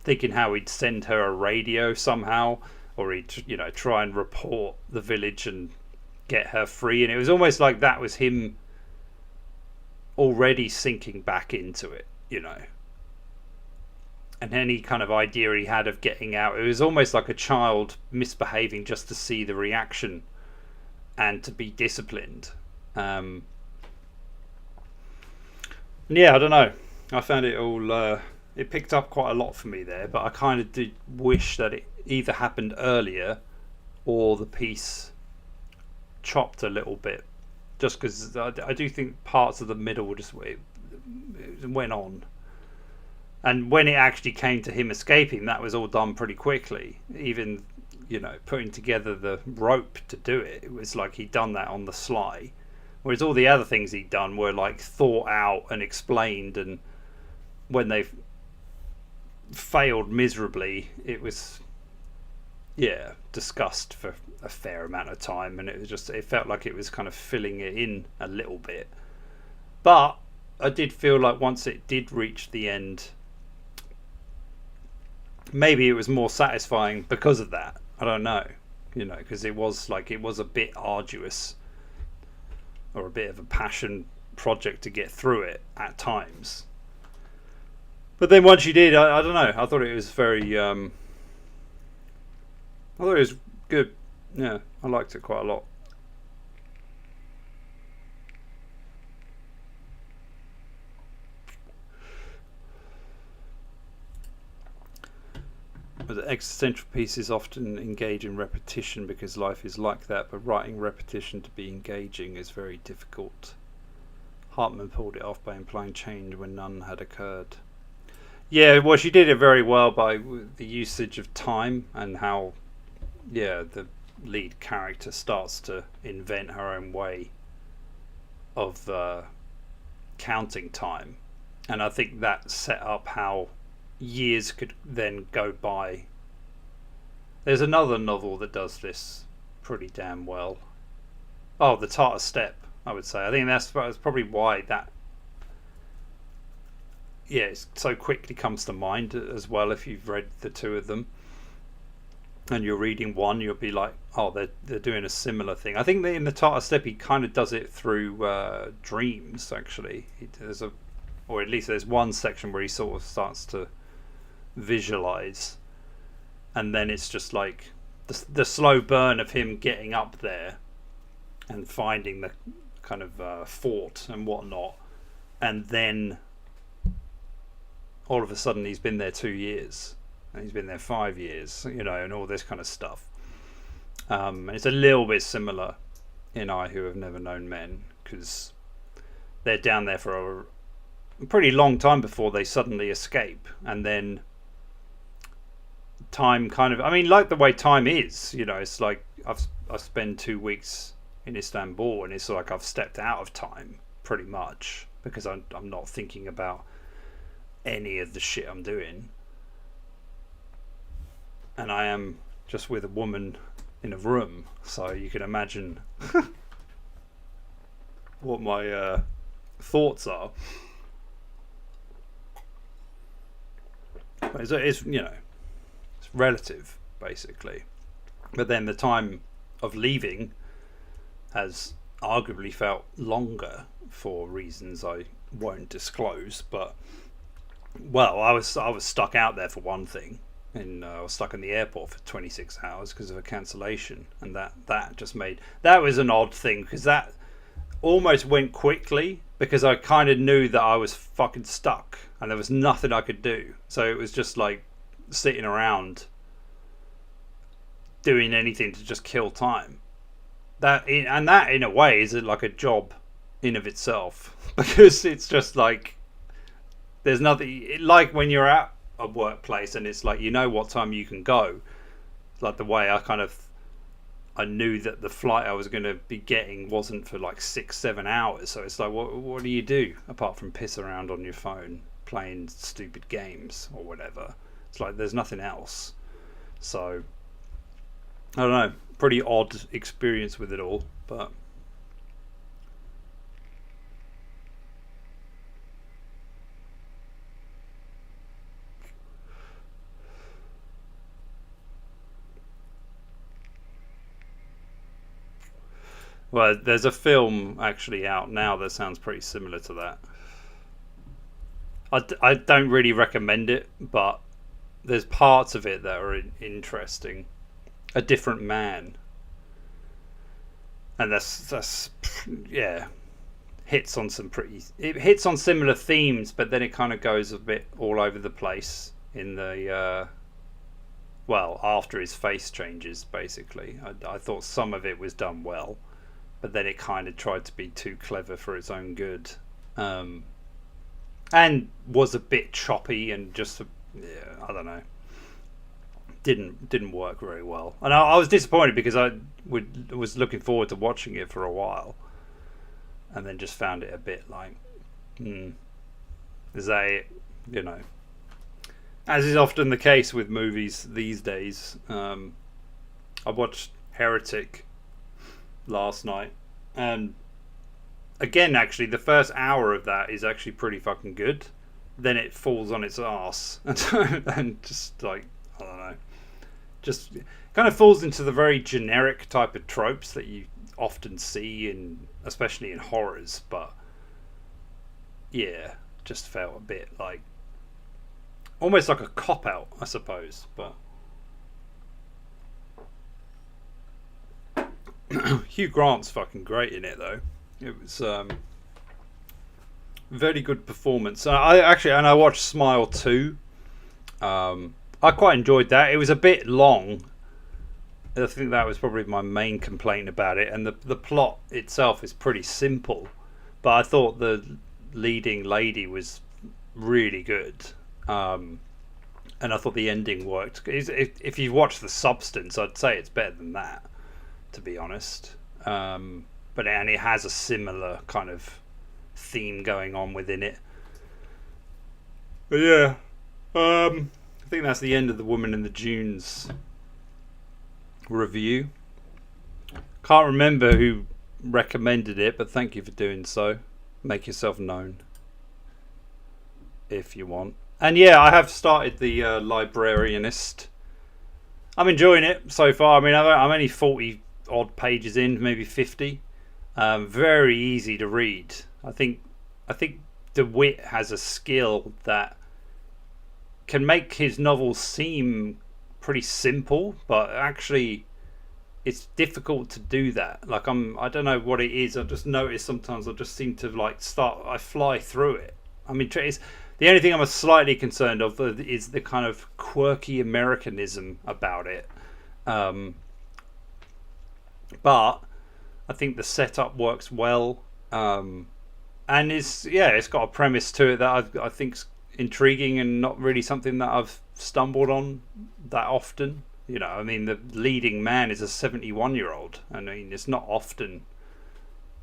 thinking how he'd send her a radio somehow, or he'd try and report the village and get her free. And it was almost like that was him already sinking back into it, and any kind of idea he had of getting out, it was almost like a child misbehaving just to see the reaction and to be disciplined. Yeah, I don't know, I found it all it picked up quite a lot for me there, but I kind of did wish that it either happened earlier or the piece chopped a little bit, just because I do think parts of the middle just it went on. And when it actually came to him escaping, that was all done pretty quickly. Even, putting together the rope to do it, it was like he'd done that on the sly. Whereas all the other things he'd done were like thought out and explained, and when they failed miserably, it was, discussed for a fair amount of time, and it felt like it was kind of filling it in a little bit. But I did feel like once it did reach the end, maybe it was more satisfying because of that. I don't know, because it was a bit arduous, or a bit of a passion project to get through it at times. But then once you did, I don't know, I thought it was very I thought it was good. Yeah, I liked it quite a lot. But the existential pieces often engage in repetition because life is like that, but writing repetition to be engaging is very difficult. Hartman pulled it off by implying change when none had occurred. Yeah, well, she did it very well by the usage of time, and how, the lead character starts to invent her own way of counting time. And I think that set up how years could then go by. There's another novel that does this pretty damn well. Oh, The Tartar Steppe, I would say. I think that's probably why that it so quickly comes to mind as well. If you've read the two of them and you're reading one, you'll be like, oh, they're doing a similar thing. I think that in The Tartar Steppe he kind of does it through dreams, actually. Or at least there's one section where he sort of starts to visualize, and then it's just like the slow burn of him getting up there and finding the kind of fort and whatnot, and then all of a sudden he's been there 2 years, and he's been there 5 years, and all this kind of stuff. It's a little bit similar in I Who Have Never Known Men, because they're down there for a pretty long time before they suddenly escape, and then time kind of, I mean, like the way time is, you know, it's like I've spent 2 weeks in Istanbul, and it's like I've stepped out of time pretty much, because I'm not thinking about any of the shit I'm doing, and I am just with a woman in a room, so you can imagine what my thoughts are. But it's, you know, it's relative basically. But then the time of leaving has arguably felt longer for reasons I won't disclose. But well, I was stuck out there for one thing, and I was stuck in the airport for 26 hours because of a cancellation, and that just made, that was an odd thing, because that almost went quickly, because I kind of knew that I was fucking stuck and there was nothing I could do. So it was just like sitting around doing anything to just kill time. That in a way is like a job in of itself, because it's just like there's nothing like when you're at a workplace and it's like, you know what time you can go. Like the way I knew that the flight I was going to be getting wasn't for like 6-7 hours, so it's like, what do you do apart from piss around on your phone playing stupid games or whatever? It's like there's nothing else. So I don't know, pretty odd experience with it all, but well, there's a film actually out now that sounds pretty similar to that. I don't really recommend it, but there's parts of it that are interesting. A Different Man, and that's yeah, hits on similar themes, but then it kind of goes a bit all over the place in the well, after his face changes, basically. I thought some of it was done well, but then it kind of tried to be too clever for its own good, and was a bit choppy and just, yeah, I don't know, didn't work very well. And I was disappointed, because I was looking forward to watching it for a while, and then just found it a bit like, is that it? You know, as is often the case with movies these days. I watched Heretic last night, and again, actually the first hour of that is actually pretty fucking good. Then it falls on its ass and just like, I don't know, just kind of falls into the very generic type of tropes that you often see especially in horrors. But yeah, just felt a bit like almost like a cop out, I suppose. But Hugh Grant's fucking great in it, though. It was very good performance. I watched Smile 2. I quite enjoyed that. It was a bit long. I think that was probably my main complaint about it. And the plot itself is pretty simple, but I thought the leading lady was really good. And I thought the ending worked. If you watch The Substance, I'd say it's better than that, to be honest. But it has a similar kind of theme going on within it. But yeah, I think that's the end of The Woman in the Dunes review. Can't remember who recommended it, but thank you for doing so. Make yourself known if you want. And yeah, I have started the Librarianist. I'm enjoying it so far. I mean, I'm only 40 odd pages in, maybe 50. Very easy to read. I think DeWitt has a skill that can make his novels seem pretty simple, but actually it's difficult to do that. Like I don't know what it is. I just notice sometimes I just seem to I fly through it. I mean, the only thing I'm slightly concerned of is the kind of quirky Americanism about it. But I think the setup works well. and it's got a premise to it that I think's intriguing and not really something that I've stumbled on that often. You know, I mean, the leading man is a 71-year-old. I mean, it's not often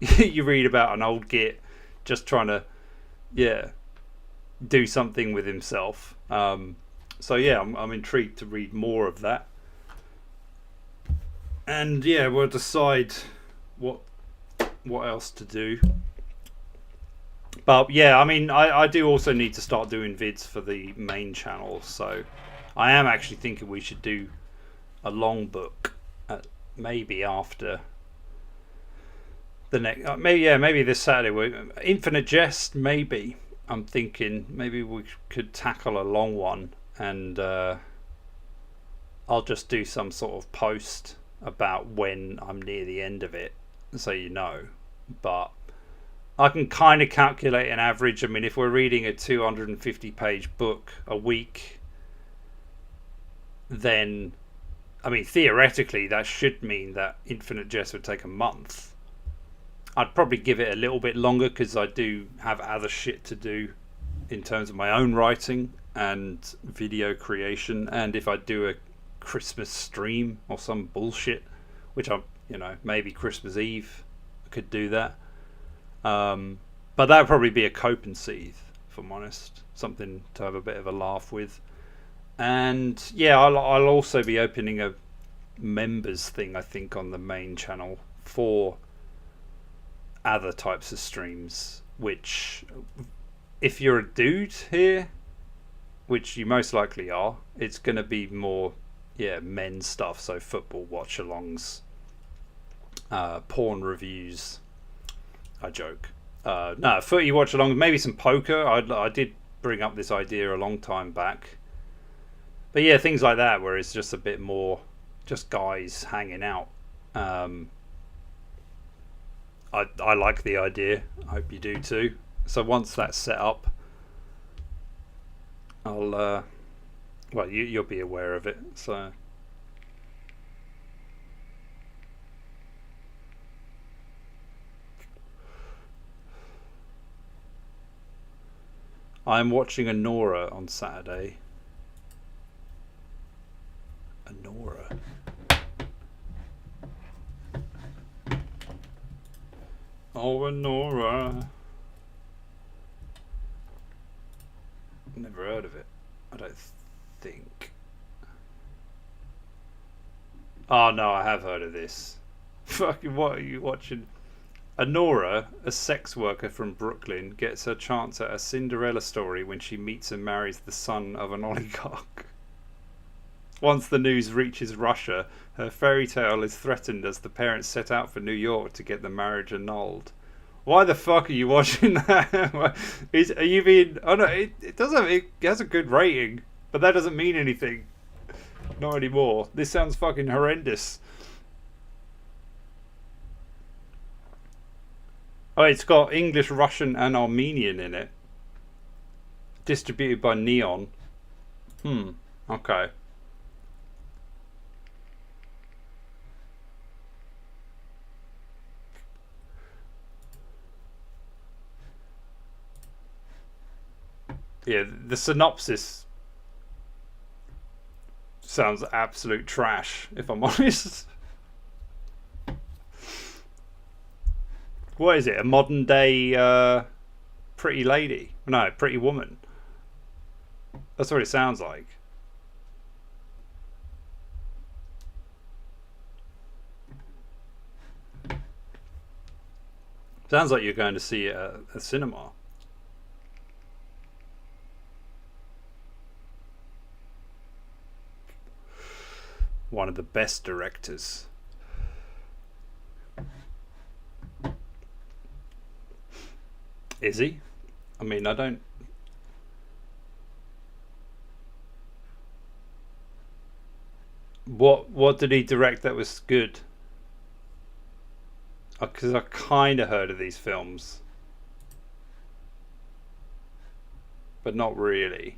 you read about an old git just trying to, yeah, do something with himself. So yeah, I'm intrigued to read more of that. And yeah, we'll decide what else to do. But yeah, I mean, I do also need to start doing vids for the main channel. So I am actually thinking we should do a long book, maybe after the next, maybe this Saturday. Infinite Jest, maybe. I'm thinking maybe we could tackle a long one, and I'll just do some sort of post about when I'm near the end of it, so you know. But I can kind of calculate an average. I mean, if we're reading a 250-page book a week, then, I mean, theoretically, that should mean that Infinite Jest would take a month. I'd probably give it a little bit longer because I do have other shit to do in terms of my own writing and video creation. And if I do a Christmas stream or some bullshit, which I'm, maybe Christmas Eve, I could do that. But that would probably be a cope and seethe, if I'm honest. Something to have a bit of a laugh with. And yeah, I'll also be opening a members thing, I think, on the main channel for other types of streams, which, if you're a dude here, which you most likely are, it's going to be more men's stuff. So football watch-alongs, porn reviews. I joke. No, footy watch-alongs, maybe some poker. I did bring up this idea a long time back. But yeah, things like that, where it's just a bit more just guys hanging out. I like the idea. I hope you do too. So once that's set up, I'll you'll be aware of it. So I'm watching Anora on Saturday. Anora. Oh, Anora. Never heard of it, I don't think. Oh no, I have heard of this. Fucking what are you watching? Anora, a sex worker from Brooklyn, gets her chance at a Cinderella story when she meets and marries the son of an oligarch. Once the news reaches Russia, her fairy tale is threatened as the parents set out for New York to get the marriage annulled. Why the fuck are you watching that? Are you being... Oh no, it doesn't... It has a good rating, but that doesn't mean anything. Not anymore. This sounds fucking horrendous. Oh, it's got English, Russian, and Armenian in it. Distributed by Neon. Okay. Yeah, the synopsis sounds absolute trash, if I'm honest. What is it? A modern day pretty lady? No, pretty woman. That's what it sounds like. Sounds like you're going to see it at a cinema. One of the best directors. Is he? I mean, I don't... What did he direct that was good? Because I kind of heard of these films, but not really.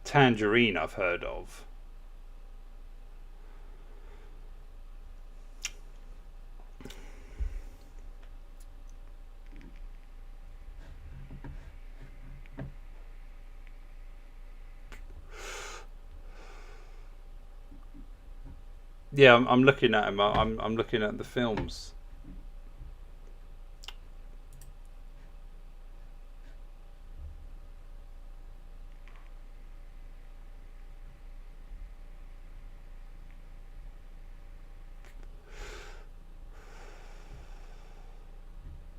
Tangerine I've heard of. Yeah, I'm looking at him. I'm looking at the films.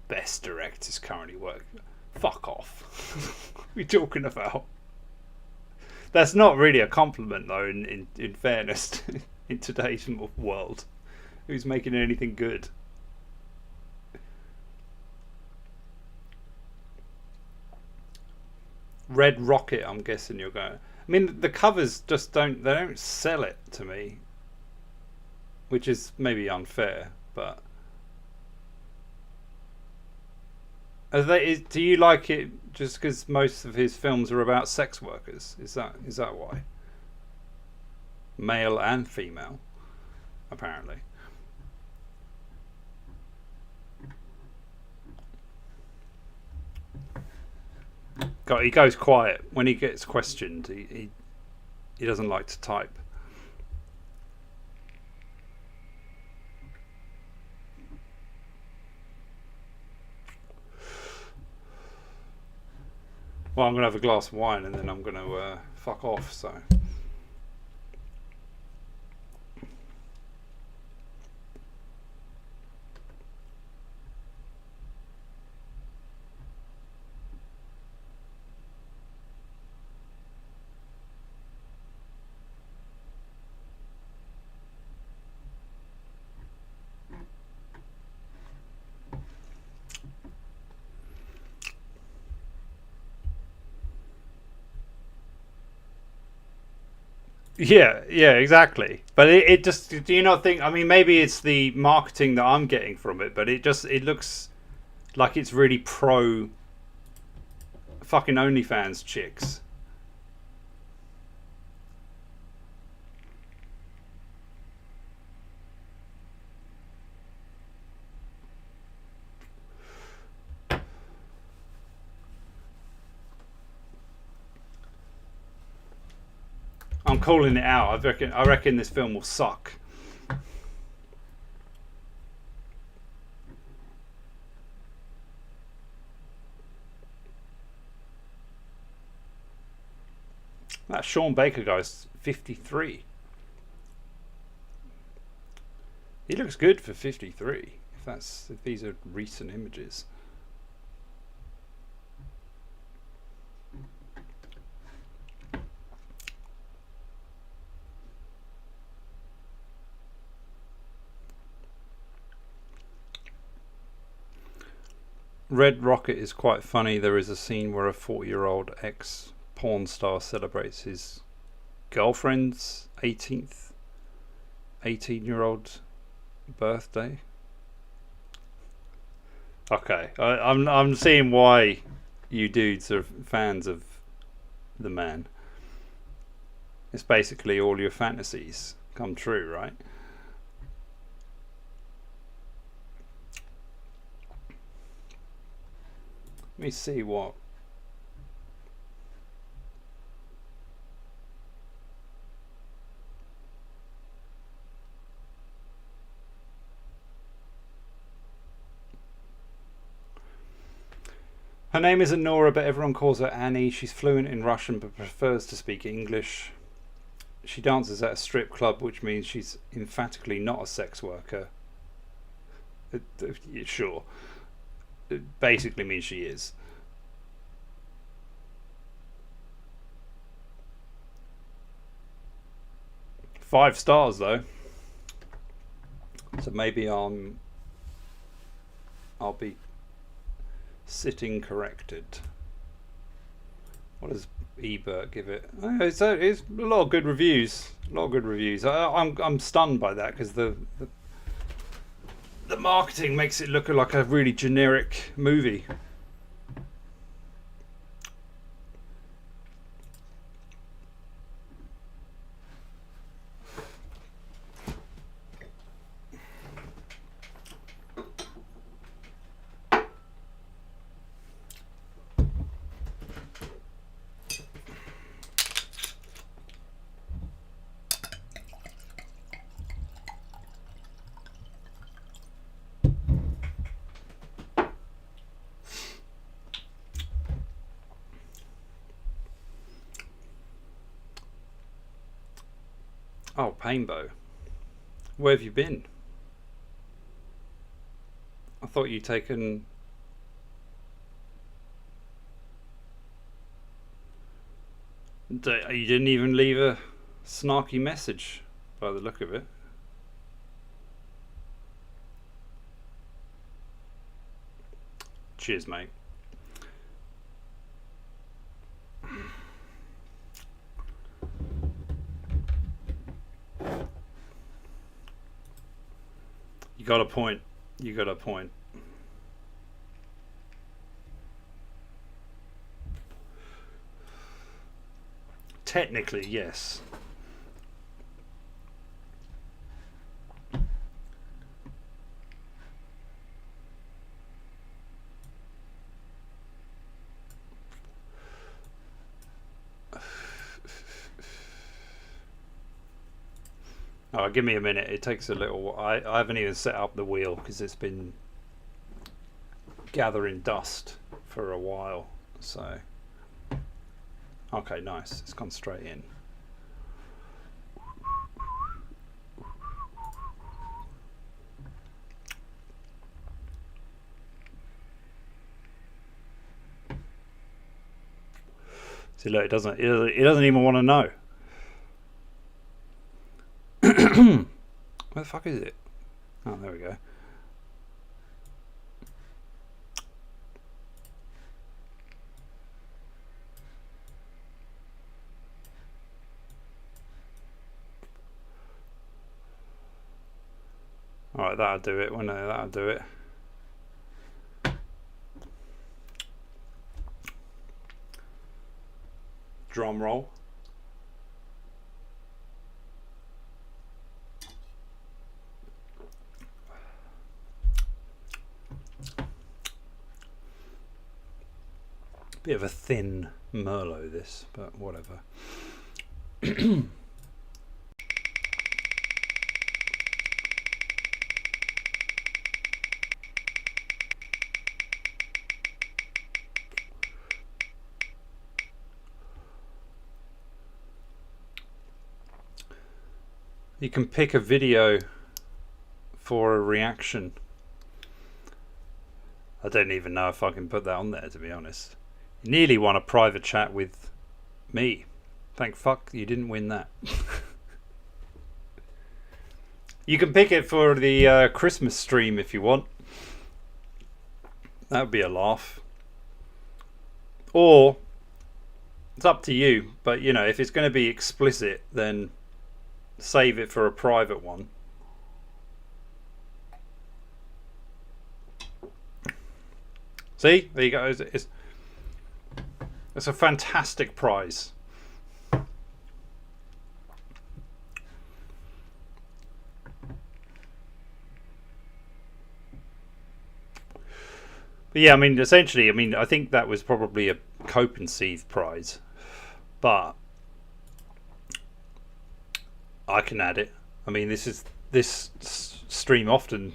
Best directors currently work. Fuck off. What are we talking about? That's not really a compliment, though, in fairness, in today's world. Who's making anything good? Red Rocket, I'm guessing you're going. I mean, the covers just don't sell it to me, which is maybe unfair, but do you like it just because most of his films are about sex workers? Is that why? Male and female, apparently. God, he goes quiet when he gets questioned. He doesn't like to type. Well, I'm going to have a glass of wine and then I'm going to fuck off, so. Yeah, exactly. But it just, do you not think, I mean, maybe it's the marketing that I'm getting from it, but it looks like it's really pro fucking OnlyFans chicks. I'm calling it out. I reckon this film will suck. That Sean Baker guy's 53. He looks good for 53. If these are recent images. Red Rocket is quite funny. There is a scene where a 40-year-old ex-porn star celebrates his girlfriend's 18-year-old birthday. Okay, I'm seeing why you dudes are fans of the man. It's basically all your fantasies come true, right? Let me see what. Her name isn't Nora, but everyone calls her Annie. She's fluent in Russian but prefers to speak English. She dances at a strip club, which means she's emphatically not a sex worker. Sure. It basically means she is. Five stars though. So maybe I'll be sitting corrected. What does ebook give it? It's a lot of good reviews. I'm stunned by that because the marketing makes it look like a really generic movie. Oh, Painbow. Where have you been? I thought you'd taken... You didn't even leave a snarky message by the look of it. Cheers, mate. You got a point. You got a point. Technically, yes. Oh, give me a minute. It takes a little. I haven't even set up the wheel because it's been gathering dust for a while. So, okay, nice. It's gone straight in. See, look, it doesn't even want to know. Where the fuck is it? Oh, there we go. Alright, that'll do it. Well, no, that'll do it. Drum roll. Bit of a thin Merlot this, but whatever. You can pick a video for a reaction. I don't even know if I can put that on there, to be honest. You nearly won a private chat with me. Thank fuck you didn't win that. You can pick it for the Christmas stream if you want. That would be a laugh. Or, it's up to you, but you know, if it's going to be explicit, then save it for a private one. See, there you go. It's a fantastic prize. But yeah, I mean, essentially, I mean, I think that was probably a cope and seethe prize, but I can add it. I mean, this stream often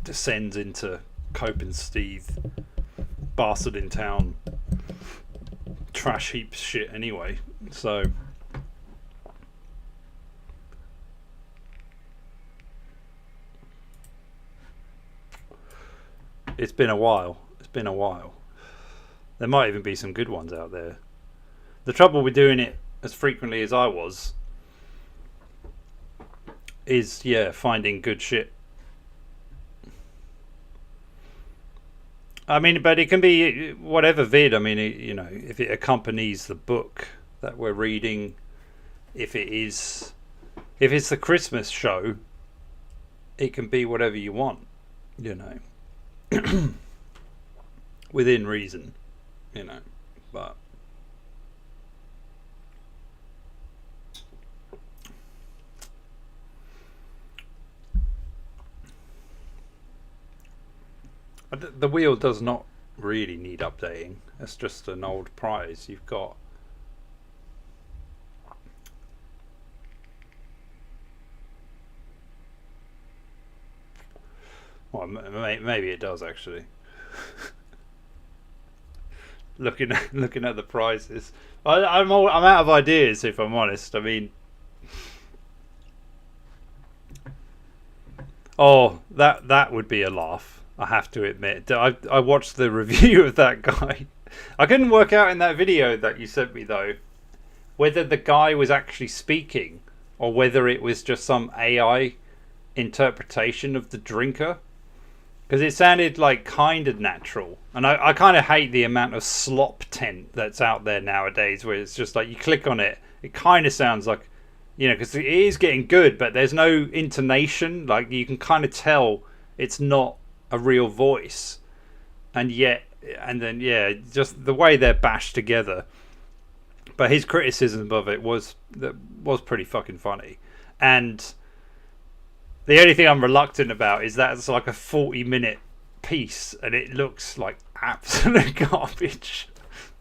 descends into cope and seethe, bastard in town, trash heap shit anyway. So it's been a while. It's been a while. There might even be some good ones out there. The trouble with doing it as frequently as I was is, yeah, finding good shit. I mean, but it can be whatever vid. I mean, you know, if it accompanies the book that we're reading, if it's the Christmas show, it can be whatever you want, you know, within reason, you know, but. The wheel does not really need updating. It's just an old prize you've got. Well, maybe it does actually. looking at the prizes, I'm out of ideas if I'm honest. I mean, Oh, that would be a laugh. I have to admit. I watched the review of that guy. I couldn't work out in that video that you sent me though whether the guy was actually speaking or whether it was just some AI interpretation of the drinker. Because it sounded like kind of natural. And I kind of hate the amount of slop tent that's out there nowadays where it's just like you click on it, it kind of sounds like, you know, because it is getting good, but there's no intonation. Like you can kind of tell it's not a real voice. And then, yeah, just the way they're bashed together. But his criticism of it was pretty fucking funny. And the only thing I'm reluctant about is that it's like a 40-minute piece and it looks like absolute garbage.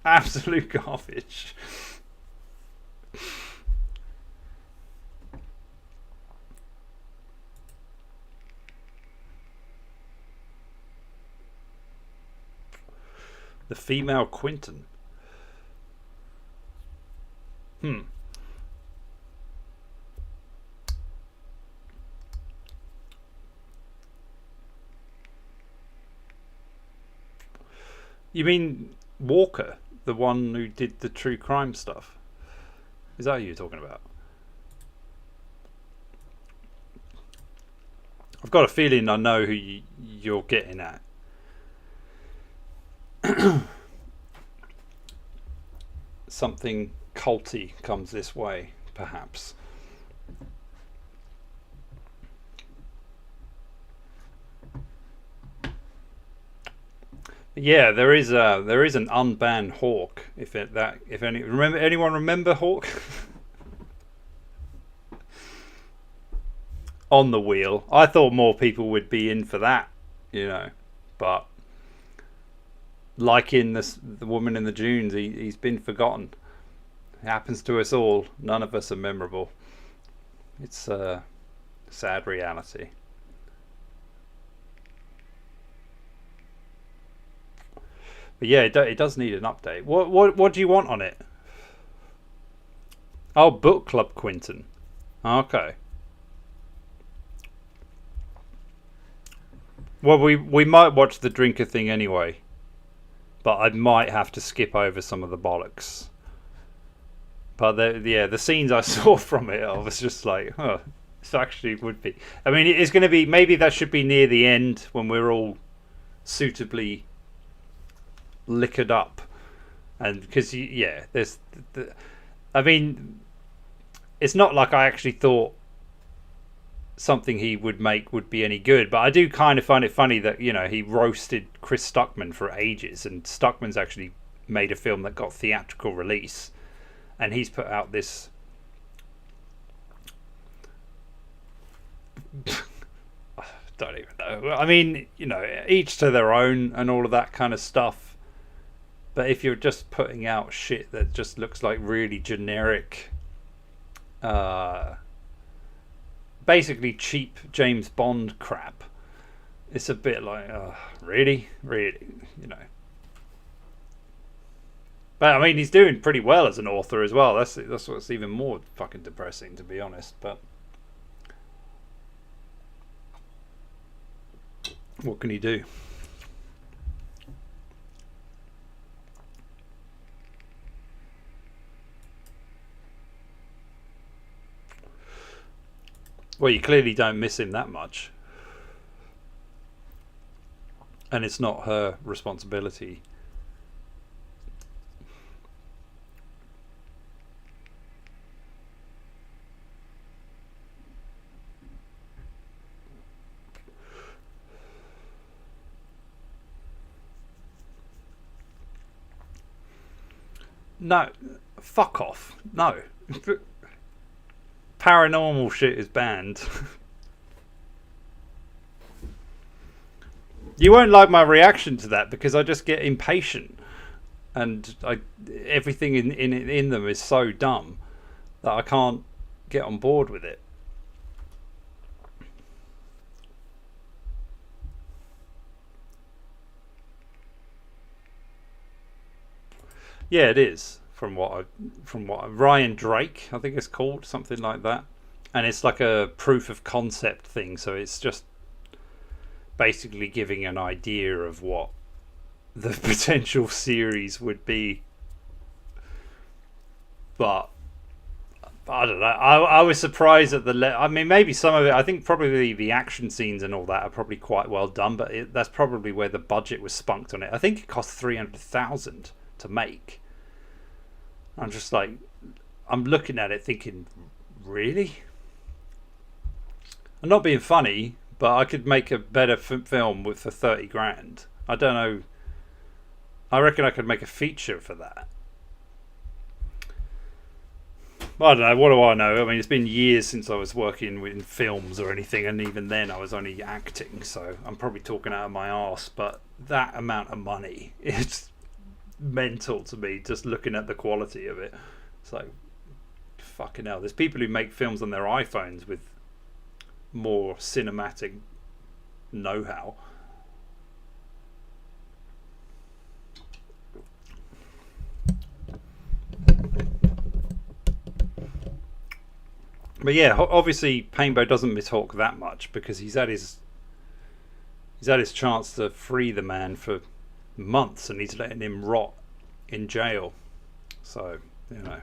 Absolute garbage. The female Quinton. You mean Walker, the one who did the true crime stuff? Is that who you're talking about? I've got a feeling I know who you're getting at. Something culty comes this way, perhaps. Yeah, there is an unbanned Hawk. Anyone remember Hawk? On the wheel. I thought more people would be in for that, you know, but like in the Woman in the Dunes, he's been forgotten. It happens to us all. None of us are memorable. It's a sad reality. But yeah, it does need an update. What do you want on it? Oh, Book Club Quinton. Okay. Well, we might watch the drinker thing anyway, but I might have to skip over some of the bollocks. But the scenes I saw from it, I was just like, huh, this actually would be. I mean, it's going to be, maybe that should be near the end when we're all suitably liquored up, and because I mean, it's not like I actually thought something he would make would be any good, but I do kind of find it funny that, you know, he roasted Chris Stuckman for ages, and Stuckman's actually made a film that got theatrical release, and he's put out this I don't even know. I mean, you know, each to their own and all of that kind of stuff. But if you're just putting out shit that just looks like really generic, basically cheap James Bond crap, it's a bit like, really, you know. But I mean, he's doing pretty well as an author as well. That's what's even more fucking depressing, to be honest. But what can he do? Well, you clearly don't miss him that much. And it's not her responsibility. No, fuck off. No. Paranormal shit is banned. You won't like my reaction to that because I just get impatient, and everything in them is so dumb that I can't get on board with it. Yeah, it is. From what Ryan Drake, I think it's called, something like that, and it's like a proof of concept thing. So it's just basically giving an idea of what the potential series would be. But I don't know. I was surprised at I mean, maybe some of it. I think probably the action scenes and all that are probably quite well done, but that's probably where the budget was spunked on it. I think it cost $300,000 to make. I'm just like, I'm looking at it thinking, really? I'm not being funny, but I could make a better film for 30 grand. I don't know. I reckon I could make a feature for that. I don't know. What do I know? I mean, it's been years since I was working in films or anything, and even then I was only acting, so I'm probably talking out of my arse. But that amount of money, it's mental to me just looking at the quality of it. It's like, fucking hell. There's people who make films on their iPhones with more cinematic know-how. But yeah, obviously Painbow doesn't miss Hawk that much because he's had his chance to free the man for months and he's letting him rot in jail. So, you know,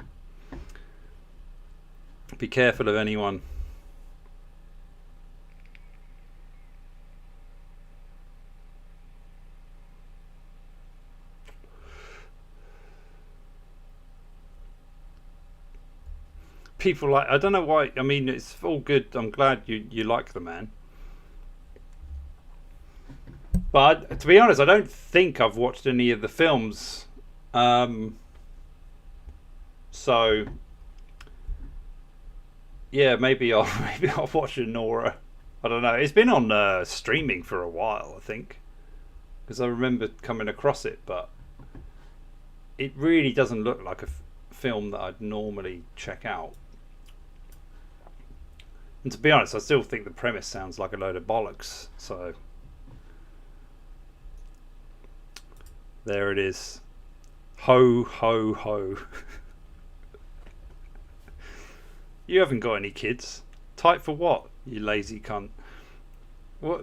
be careful of anyone. People like, I don't know why. I mean, it's all good. I'm glad you like the man, but to be honest, I don't think I've watched any of the films. So yeah, maybe I'll watch Nora. I don't know. It's been on streaming for a while, I think, because I remember coming across it, but it really doesn't look like a film that I'd normally check out. And to be honest, I still think the premise sounds like a load of bollocks. So there it is. Ho, ho, ho. You haven't got any kids. Type for what, you lazy cunt? What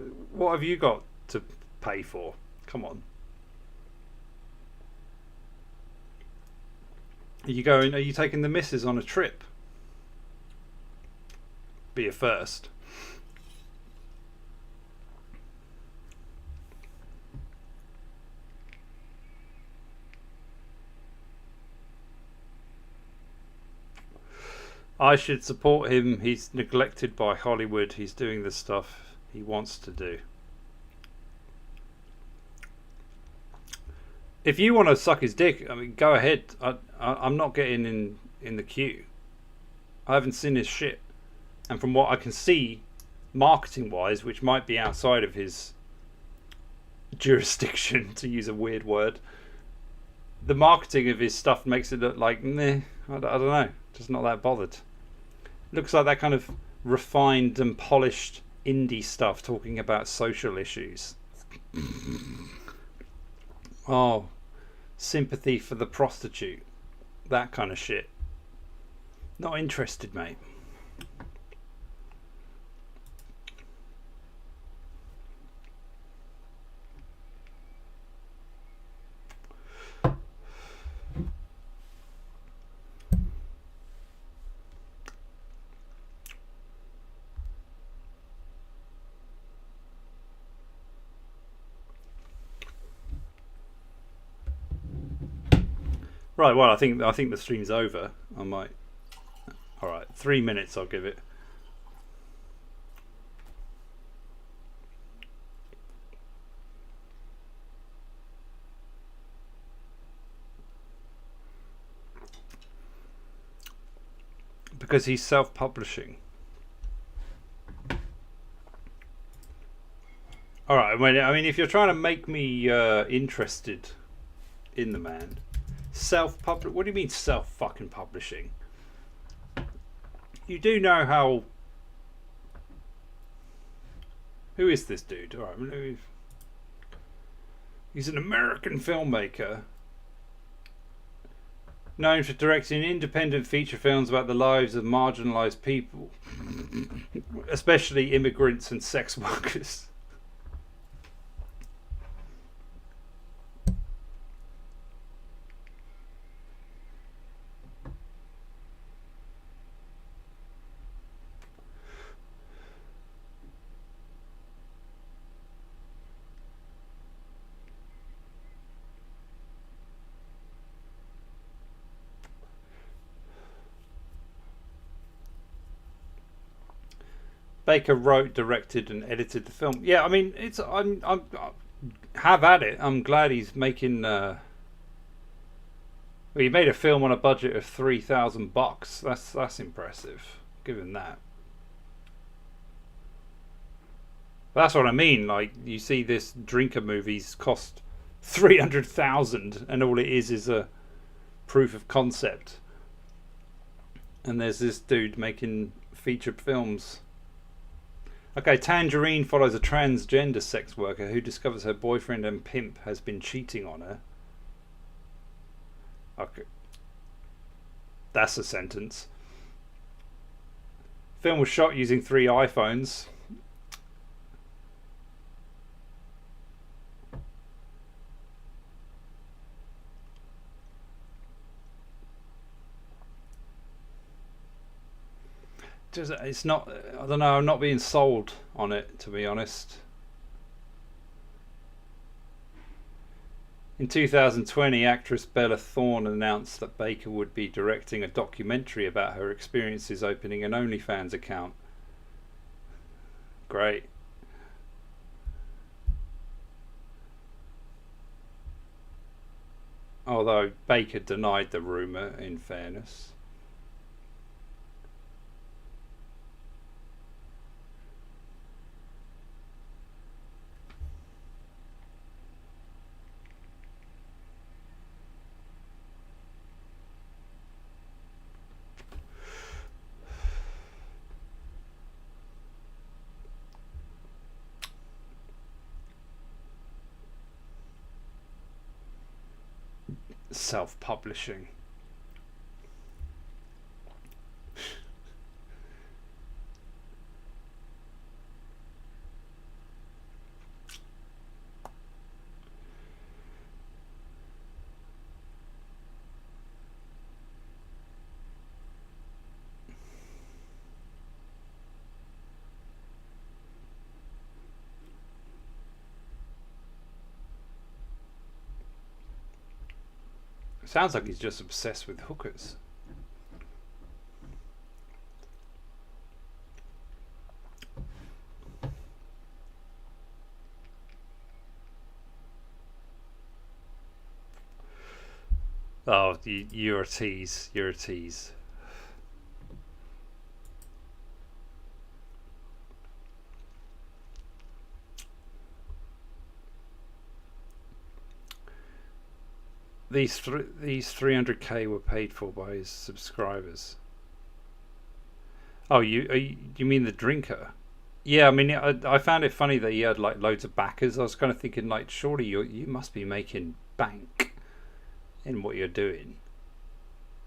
have you got to pay for? Come on. Are you taking the missus on a trip? Be a first. I should support him. He's neglected by Hollywood. He's doing the stuff he wants to do. If you want to suck his dick, I mean, go ahead. I'm not getting in the queue. I haven't seen his shit. And from what I can see, marketing-wise, which might be outside of his jurisdiction, to use a weird word, the marketing of his stuff makes it look like, meh, I don't know, just not that bothered. Looks like that kind of refined and polished indie stuff talking about social issues. Oh, sympathy for the prostitute. That kind of shit. Not interested, mate. Right, well, I think the stream's over. I might. All right, 3 minutes. I'll give it. Because he's self-publishing. All right. I mean, if you're trying to make me interested in the man. Self-publish? What do you mean self-fucking publishing? You do know how... Who is this dude? All right, he's an American filmmaker known for directing independent feature films about the lives of marginalised people, especially immigrants and sex workers. Baker wrote, directed, and edited the film. Yeah, I mean, it's I have at it. I'm glad he's making. Well, he made a film on a budget of $3,000. That's impressive, given that. That's what I mean. Like, you see, this drinker movies cost 300,000, and all it is a proof of concept. And there's this dude making feature films. Okay, Tangerine follows a transgender sex worker who discovers her boyfriend and pimp has been cheating on her. Okay. That's a sentence. Film was shot using 3 iPhones. It's not, I don't know, I'm not being sold on it, to be honest. In 2020, actress Bella Thorne announced that Baker would be directing a documentary about her experiences opening an OnlyFans account. Great. Although Baker denied the rumour, in fairness. Self-publishing. Sounds like he's just obsessed with hookers. Oh, you're a tease. You're a tease. These 300k were paid for by his subscribers. Oh, you mean the drinker? Yeah, I mean, I found it funny that he had like loads of backers. I was kind of thinking, like, surely you must be making bank in what you're doing.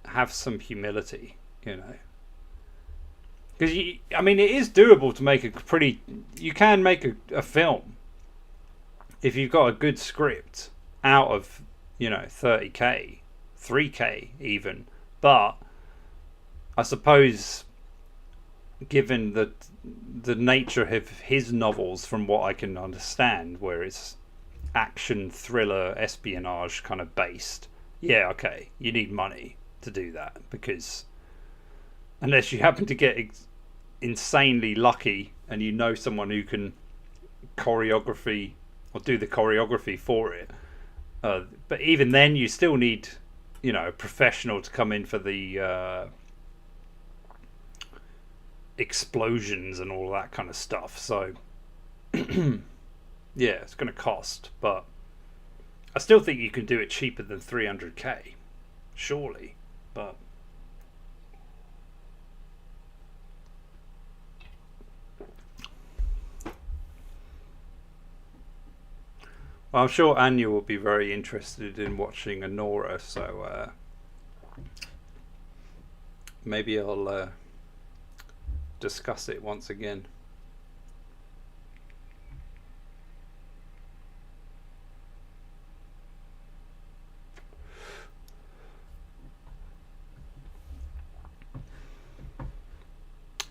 Have some humility, you know. Because I mean, it is doable to make a pretty. You can make a film if you've got a good script out of, you know, 30k, 3k even. But I suppose, given the nature of his novels, from what I can understand, where it's action, thriller, espionage kind of based, yeah, okay, you need money to do that, because unless you happen to get insanely lucky and you know someone who can choreography or do the choreography for it. But even then, you still need, you know, a professional to come in for the explosions and all that kind of stuff. So, yeah, it's going to cost. But I still think you can do it cheaper than 300k, surely. But well, I'm sure Anya will be very interested in watching Anora, so maybe I'll discuss it once again.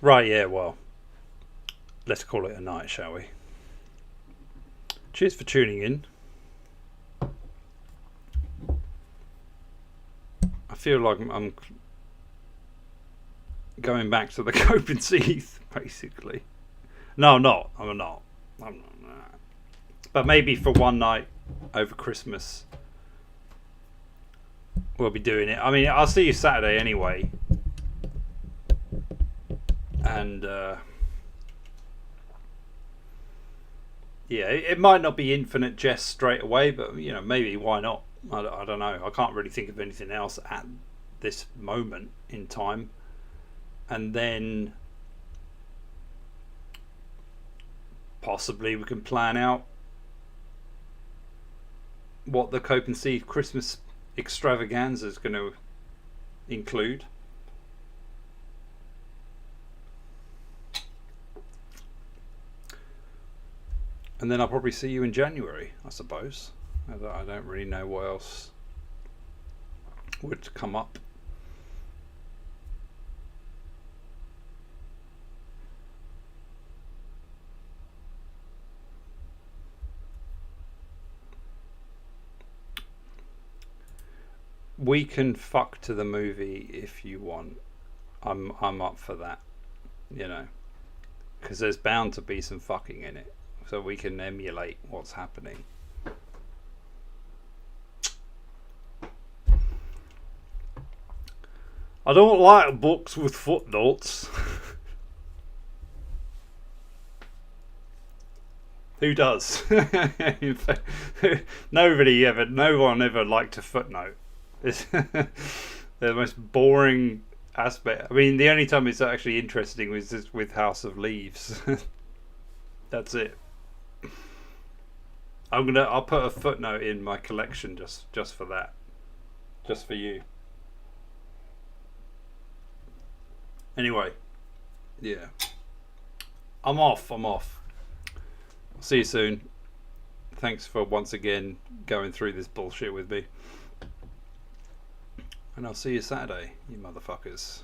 Right, yeah, well, let's call it a night, shall we? Cheers for tuning in. I feel like I'm going back to the Copenhagen, basically. No, I'm not. I'm not. I'm not. Nah. But maybe for one night over Christmas, we'll be doing it. I mean, I'll see you Saturday anyway. And yeah, it might not be infinite jest straight away, but you know, maybe why not? I don't know. I can't really think of anything else at this moment in time. And then possibly we can plan out what the Cope and Seed Christmas extravaganza is going to include. And then I'll probably see you in January, I suppose. I don't really know what else would come up. We can fuck to the movie if you want. I'm up for that, you know, because there's bound to be some fucking in it, so we can emulate what's happening. I don't like books with footnotes. Who does? In fact, no one ever liked a footnote. It's the most boring aspect. I mean, the only time it's actually interesting was just with House of Leaves. That's it. I'll put a footnote in my collection just for that. Just for you. Anyway, yeah. I'm off. See you soon. Thanks for once again going through this bullshit with me. And I'll see you Saturday, you motherfuckers.